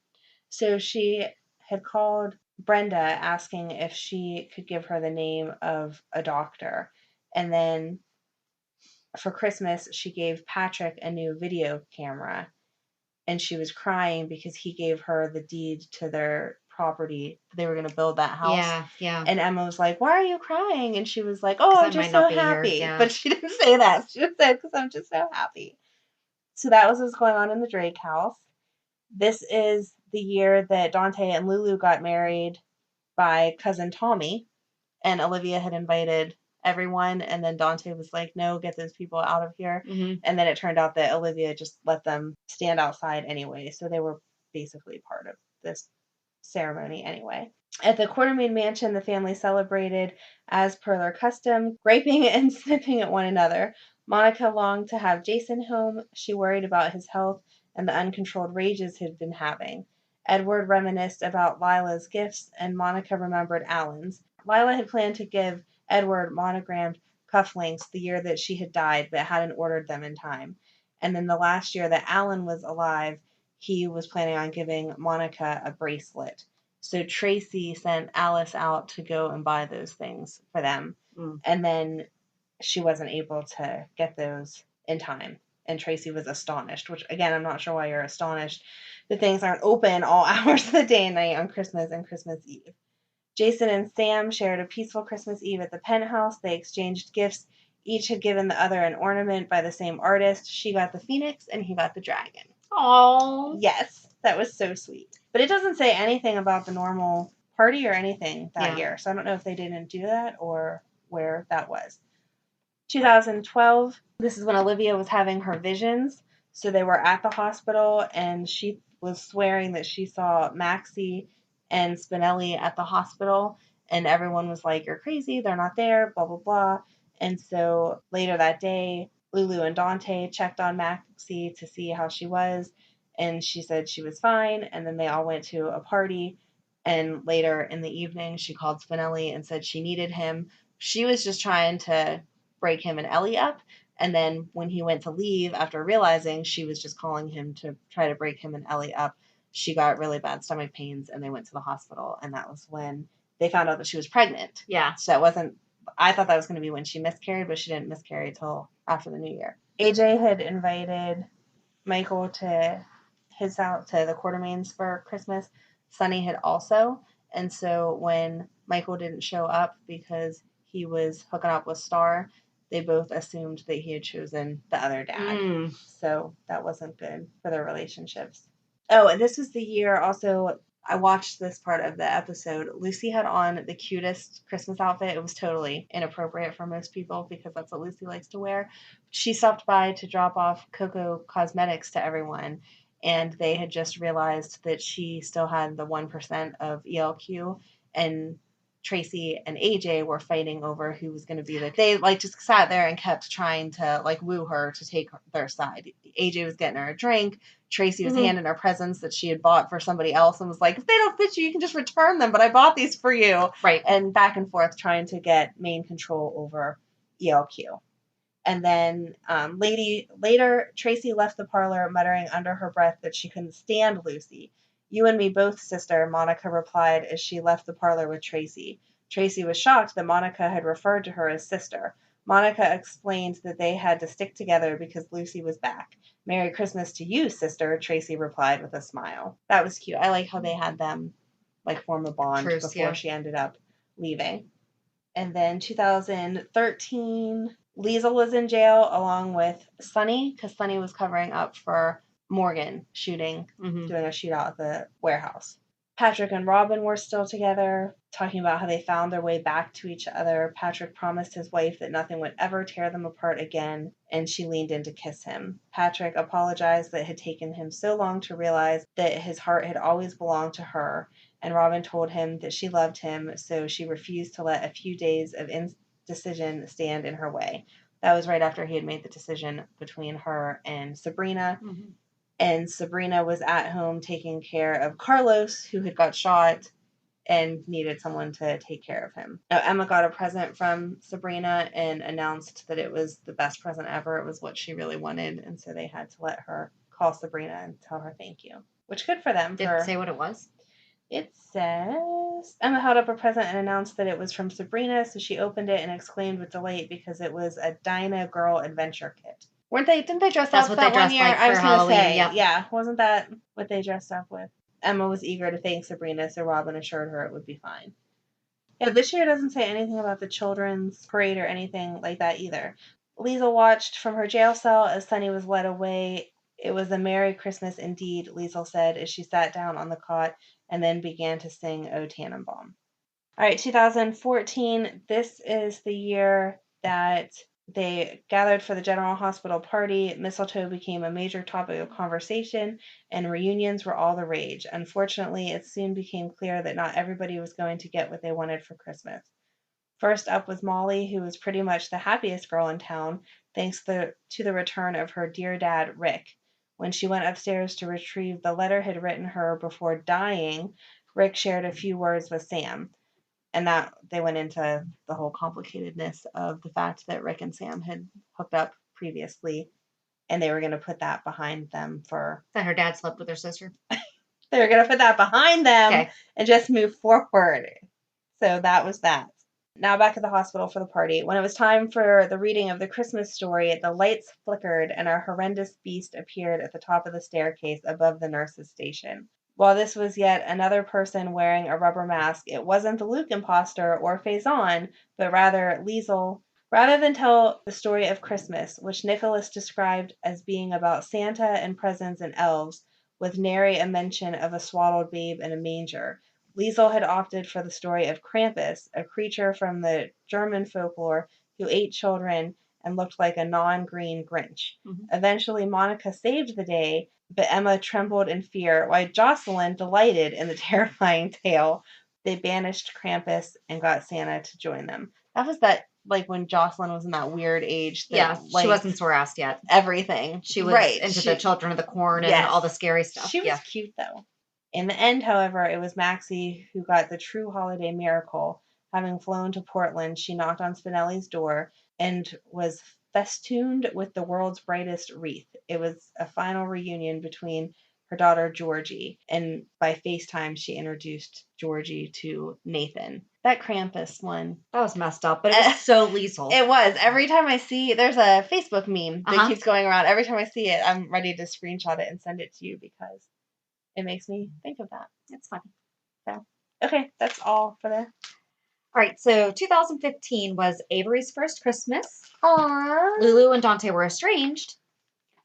So she had called Brenda asking if she could give her the name of a doctor. And then for Christmas, she gave Patrick a new video camera. And she was crying because he gave her the deed to their property. They were going to build that house. Yeah, yeah. And Emma was like, "Why are you crying?" And she was like, "Oh, 'Cause I'm I just might so not be here, happy." yeah. But she didn't say that. She just said, "Because I'm just so happy." So that was what was going on in the Drake house. This is the year that Dante and Lulu got married by cousin Tommy. And Olivia had invited everyone. And then Dante was like, "No, get those people out of here." Mm-hmm. And then it turned out that Olivia just let them stand outside anyway. So they were basically part of this ceremony anyway. At the Quartermain mansion, the family celebrated as per their custom, griping and snipping at one another. Monica longed to have Jason home. She worried about his health and the uncontrolled rages he'd been having. Edward reminisced about Lila's gifts, and Monica remembered Alan's. Lila had planned to give Edward monogrammed cufflinks the year that she had died, but hadn't ordered them in time. And then the last year that Alan was alive, he was planning on giving Monica a bracelet. So Tracy sent Alice out to go and buy those things for them. Mm. And then she wasn't able to get those in time. And Tracy was astonished, which, again, I'm not sure why you're astonished that things aren't open all hours of the day and night on Christmas and Christmas Eve. Jason and Sam shared a peaceful Christmas Eve at the penthouse. They exchanged gifts. Each had given the other an ornament by the same artist. She got the phoenix and he got the dragon. Aww. Yes, that was so sweet. But it doesn't say anything about the normal party or anything that year. So I don't know if they didn't do that or where that was. 2012, this is when Olivia was having her visions. So they were at the hospital and she was swearing that she saw Maxie and Spinelli at the hospital. And everyone was like, "You're crazy. They're not there, blah, blah, blah." And so later that day, Lulu and Dante checked on Maxie to see how she was. And she said she was fine. And then they all went to a party. And later in the evening, she called Spinelli and said she needed him. She was just trying to break him and Ellie up. And then when he went to leave, after realizing she was just calling him to try to break him and Ellie up, she got really bad stomach pains and they went to the hospital. And that was when they found out that she was pregnant. Yeah. So it wasn't, I thought that was going to be when she miscarried, but she didn't miscarry till after the new year. AJ had invited Michael to his house, to the Quartermains for Christmas. Sunny had also. And so when Michael didn't show up because he was hooking up with Star, they both assumed that he had chosen the other dad. Mm. So that wasn't good for their relationships. Oh, and this was the year also, I watched this part of the episode. Lucy had on the cutest Christmas outfit. It was totally inappropriate for most people because that's what Lucy likes to wear. She stopped by to drop off Coco Cosmetics to everyone, and they had just realized that she still had the 1% of ELQ, and Tracy and AJ were fighting over who was going to be they like just sat there and kept trying to like woo her to take their side. AJ was getting her a drink. Tracy was handing her presents that she had bought for somebody else and was like, if they don't fit you can just return them, but I bought these for you. Right. And back and forth trying to get main control over ELQ. And then later, Tracy left the parlor muttering under her breath that she couldn't stand Lucy. You and me both, sister, Monica replied as she left the parlor with Tracy. Tracy was shocked that Monica had referred to her as sister. Monica explained that they had to stick together because Lucy was back. Merry Christmas to you, sister, Tracy replied with a smile. That was cute. I like how they had them like form a bond before she ended up leaving. And then 2013, Liesl was in jail along with Sonny because Sonny was covering up for Morgan doing a shootout at the warehouse. Patrick and Robin were still together, talking about how they found their way back to each other. Patrick promised his wife that nothing would ever tear them apart again, and she leaned in to kiss him. Patrick apologized that it had taken him so long to realize that his heart had always belonged to her, and Robin told him that she loved him, so she refused to let a few days of indecision stand in her way. That was right after he had made the decision between her and Sabrina. And Sabrina was at home taking care of Carlos, who had got shot and needed someone to take care of him. Now, Emma got a present from Sabrina and announced that it was the best present ever. It was what she really wanted, and so they had to let her call Sabrina and tell her thank you. Which, good for them. Did it say what it was? It says, Emma held up a present and announced that it was from Sabrina, so she opened it and exclaimed with delight because it was a Curlyqgrl adventure kit. Didn't they dress That's up what that they dressed one year? like I was for going to Halloween, say, yep. yeah, wasn't that what they dressed up with? Emma was eager to thank Sabrina, so Robin assured her it would be fine. Yeah, this year doesn't say anything about the children's parade or anything like that either. Liesl watched from her jail cell as Sonny was led away. It was a Merry Christmas indeed, Liesl said as she sat down on the cot and then began to sing O Tannenbaum. All right, 2014, this is the year that they gathered for the General Hospital party. Mistletoe became a major topic of conversation, and reunions were all the rage. Unfortunately, it soon became clear that not everybody was going to get what they wanted for Christmas. First up was Molly, who was pretty much the happiest girl in town, thanks to the return of her dear dad, Rick. When she went upstairs to retrieve the letter he'd written her before dying, Rick shared a few words with Sam. And that they went into the whole complicatedness of the fact that Rick and Sam had hooked up previously, and they were going to put that behind them That her dad slept with her sister. They were going to put that behind them and just move forward. So that was that. Now back at the hospital for the party. When it was time for the reading of the Christmas story, the lights flickered and a horrendous beast appeared at the top of the staircase above the nurse's station. While this was yet another person wearing a rubber mask, it wasn't the Luke imposter or Faison, but rather Liesl. Rather than tell the story of Christmas, which Nicholas described as being about Santa and presents and elves, with nary a mention of a swaddled babe in a manger, Liesl had opted for the story of Krampus, a creature from the German folklore who ate children and looked like a non-green Grinch. Eventually, Monica saved the day, but Emma trembled in fear, while Jocelyn delighted in the terrifying tale. They banished Krampus and got Santa to join them. That was that, like, when Jocelyn was in that weird age. That, she wasn't sore-assed yet. Everything. She was into the Children of the Corn and all the scary stuff. She was cute, though. In the end, however, it was Maxie who got the true holiday miracle. Having flown to Portland, she knocked on Spinelli's door and was festooned with the world's brightest wreath. It was a final reunion between her daughter Georgie, and by FaceTime she introduced Georgie to Nathan. That Krampus one. That was messed up, but it was so Liesl. It was. Every time I see, there's a Facebook meme that keeps going around. Every time I see it, I'm ready to screenshot it and send it to you because it makes me think of that. It's funny. So, okay, that's all for the... All right, so 2015 was Avery's first Christmas. Aww. Lulu and Dante were estranged.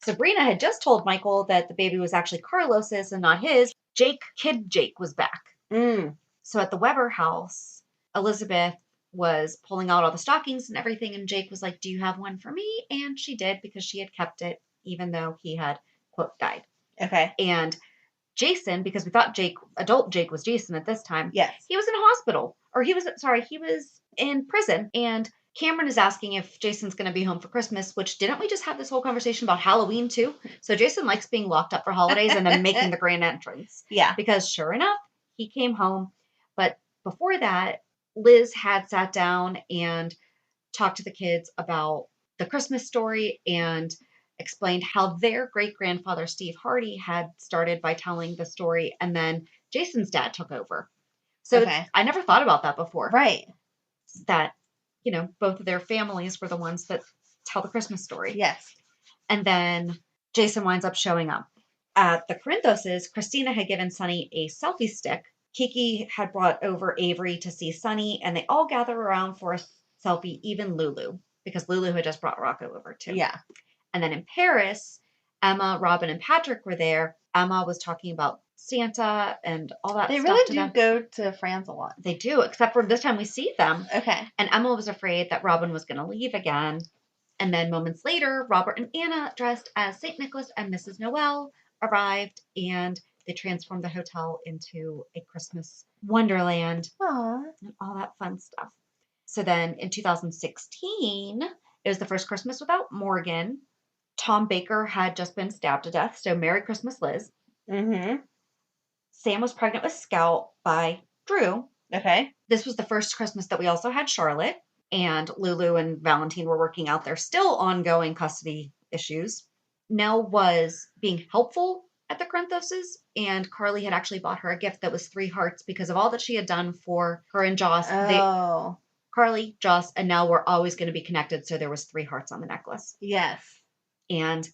Sabrina had just told Michael that the baby was actually Carlos's and not his. Kid Jake was back. So at the Weber house, Elizabeth was pulling out all the stockings and everything, and Jake was like, "Do you have one for me?" And she did, because she had kept it, even though he had, quote, died. Okay. And Jason, because we thought adult Jake was Jason at this time. Yes. He was in a hospital he was in prison, and Cameron is asking if Jason's going to be home for Christmas, which didn't we just have this whole conversation about Halloween too? So Jason likes being locked up for holidays and then making the grand entrance. Yeah. Because sure enough, he came home. But before that, Liz had sat down and talked to the kids about the Christmas story and explained how their great-grandfather Steve Hardy had started by telling the story, and then Jason's dad took over. So I never thought about that before. Right. That, both of their families were the ones that tell the Christmas story. Yes. And then Jason winds up showing up. At the Corinthoses, Christina had given Sonny a selfie stick. Kiki had brought over Avery to see Sonny, and they all gather around for a selfie, even Lulu, because Lulu had just brought Rocco over too. Yeah. And then in Paris, Emma, Robin, and Patrick were there. Emma was talking about Santa and all that They stuff. really do go to France a lot. They do, except for this time we see them. Okay. And Emma was afraid that Robin was going to leave again. And then moments later, Robert and Anna, dressed as St. Nicholas and Mrs. Noel, arrived, and they transformed the hotel into a Christmas wonderland. Aww. And all that fun stuff. So then in 2016, it was the first Christmas without Morgan. Tom Baker had just been stabbed to death, so Merry Christmas, Liz. Mm-hmm. Sam was pregnant with Scout by Drew. Okay. This was the first Christmas that we also had Charlotte, and Lulu and Valentine were working out their still ongoing custody issues. Nell was being helpful at the Corinthoses, and Carly had actually bought her a gift that was 3 hearts because of all that she had done for her and Joss. Oh. Carly, Joss, and Nell were always going to be connected, so there was 3 hearts on the necklace. Yes. And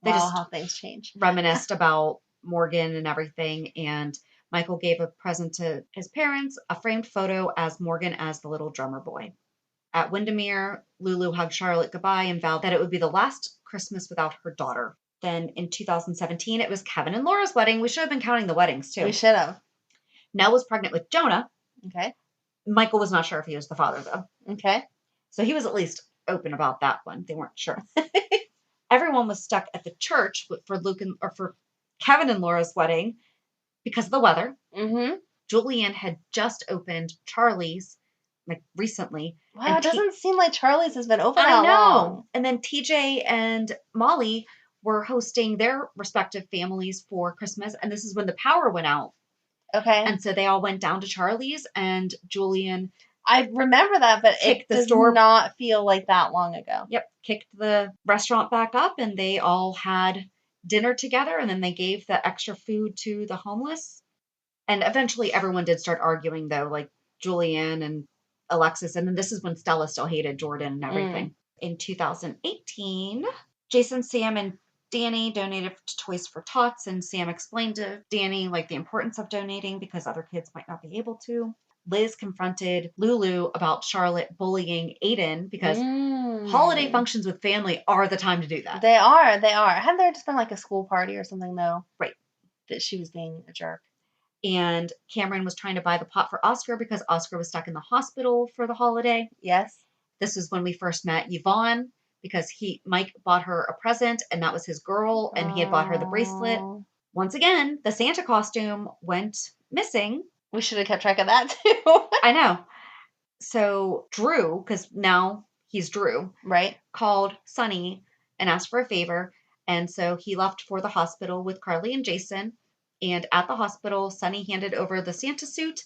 they just how things change. reminisced about Morgan and everything, and Michael gave a present to his parents, a framed photo as Morgan as the little drummer boy. At Windermere, Lulu hugged Charlotte goodbye and vowed that it would be the last Christmas without her daughter. Then in 2017, it was Kevin and Laura's wedding. We should have been counting the weddings, too. We should have. Nell was pregnant with Jonah. Okay. Michael was not sure if he was the father, though. Okay. So he was at least open about that one. They weren't sure. Everyone was stuck at the church for Kevin and Laura's wedding because of the weather. Mm-hmm. Julianne had just opened Charlie's, recently. Wow, it doesn't seem like Charlie's has been open I that know. long. And then TJ and Molly were hosting their respective families for Christmas, and this is when the power went out. Okay. And so they all went down to Charlie's, and Julian... I remember that, but it does not feel like that long ago. Yep, kicked the restaurant back up, and they all had dinner together, and then they gave the extra food to the homeless. And eventually everyone did start arguing, though, like Julianne and Alexis, and then this is when Stella still hated Jordan and everything. In 2018, Jason, Sam, and Danny donated to Toys for Tots, and Sam explained to Danny the importance of donating because other kids might not be able to. Liz confronted Lulu about Charlotte bullying Aiden because holiday functions with family are the time to do that. They are. Hadn't there just been a school party or something, though? Right. That she was being a jerk. And Cameron was trying to buy the pot for Oscar because Oscar was stuck in the hospital for the holiday. Yes. This is when we first met Yvonne because Mike bought her a present, and that was his girl, and he had bought her the bracelet. Once again, the Santa costume went missing. We should have kept track of that, too. I know. So Drew, because now he's Drew, right, called Sonny and asked for a favor. And so he left for the hospital with Carly and Jason. And at the hospital, Sonny handed over the Santa suit,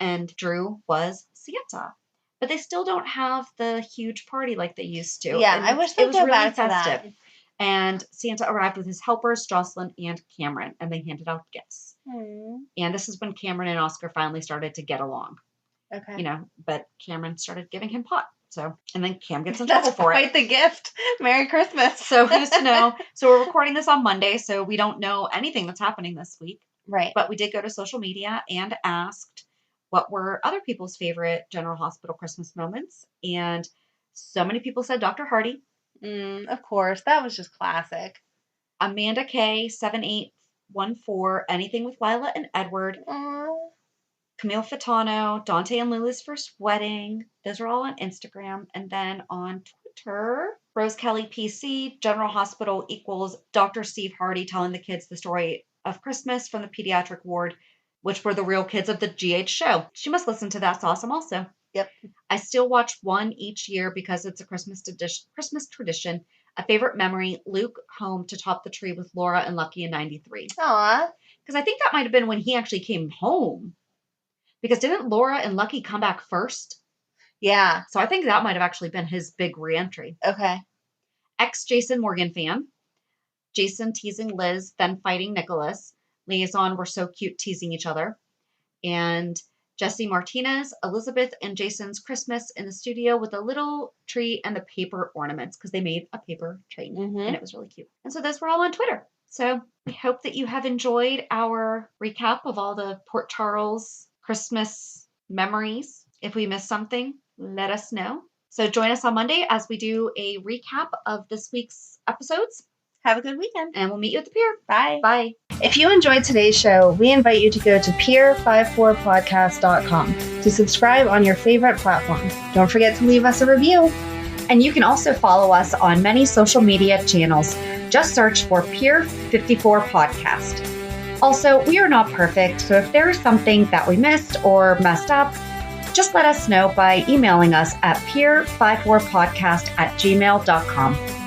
and Drew was Santa. But they still don't have the huge party like they used to. Yeah, and I wish they'd go really back festive. to that. And Santa arrived with his helpers, Jocelyn and Cameron, and they handed out gifts. And this is when Cameron and Oscar finally started to get along. Okay. But Cameron started giving him pot. So, and then Cam gets in trouble for it. That's quite the gift. Merry Christmas. So who's to know? So we're recording this on Monday, so we don't know anything that's happening this week. Right. But we did go to social media and asked what were other people's favorite General Hospital Christmas moments. And so many people said Dr. Hardy. Of course. That was just classic. Amanda K. 7814, anything with Lila and Edward. Camille Fitano, Dante and Lulu's first wedding. Those are all on Instagram. And then on Twitter, Rose Kelly PC, General Hospital equals Dr. Steve Hardy telling the kids the story of Christmas from the pediatric ward. which were the real kids of the GH show. She must listen to That's Awesome also. Yep. I still watch one each year because it's a Christmas tradition. A favorite memory, Luke home to top the tree with Laura and Lucky in 93. Aw. Because I think that might have been when he actually came home. Because didn't Laura and Lucky come back first? Yeah. So I think that might have actually been his big reentry. Okay. Ex-Jason Morgan fan. Jason teasing Liz, then fighting Nicholas. Liaison were so cute teasing each other. And Jesse Martinez, Elizabeth and Jason's Christmas in the studio with a little tree and the paper ornaments because they made a paper train and it was really cute. And so those were all on Twitter. So we hope that you have enjoyed our recap of all the Port Charles Christmas memories. If we missed something, let us know. So join us on Monday as we do a recap of this week's episodes. Have a good weekend. And we'll meet you at the pier. Bye. Bye. If you enjoyed today's show, we invite you to go to pier54podcast.com to subscribe on your favorite platform. Don't forget to leave us a review. And you can also follow us on many social media channels. Just search for Pier 54 Podcast. Also, we are not perfect, so if there is something that we missed or messed up, just let us know by emailing us at pier54podcast@gmail.com.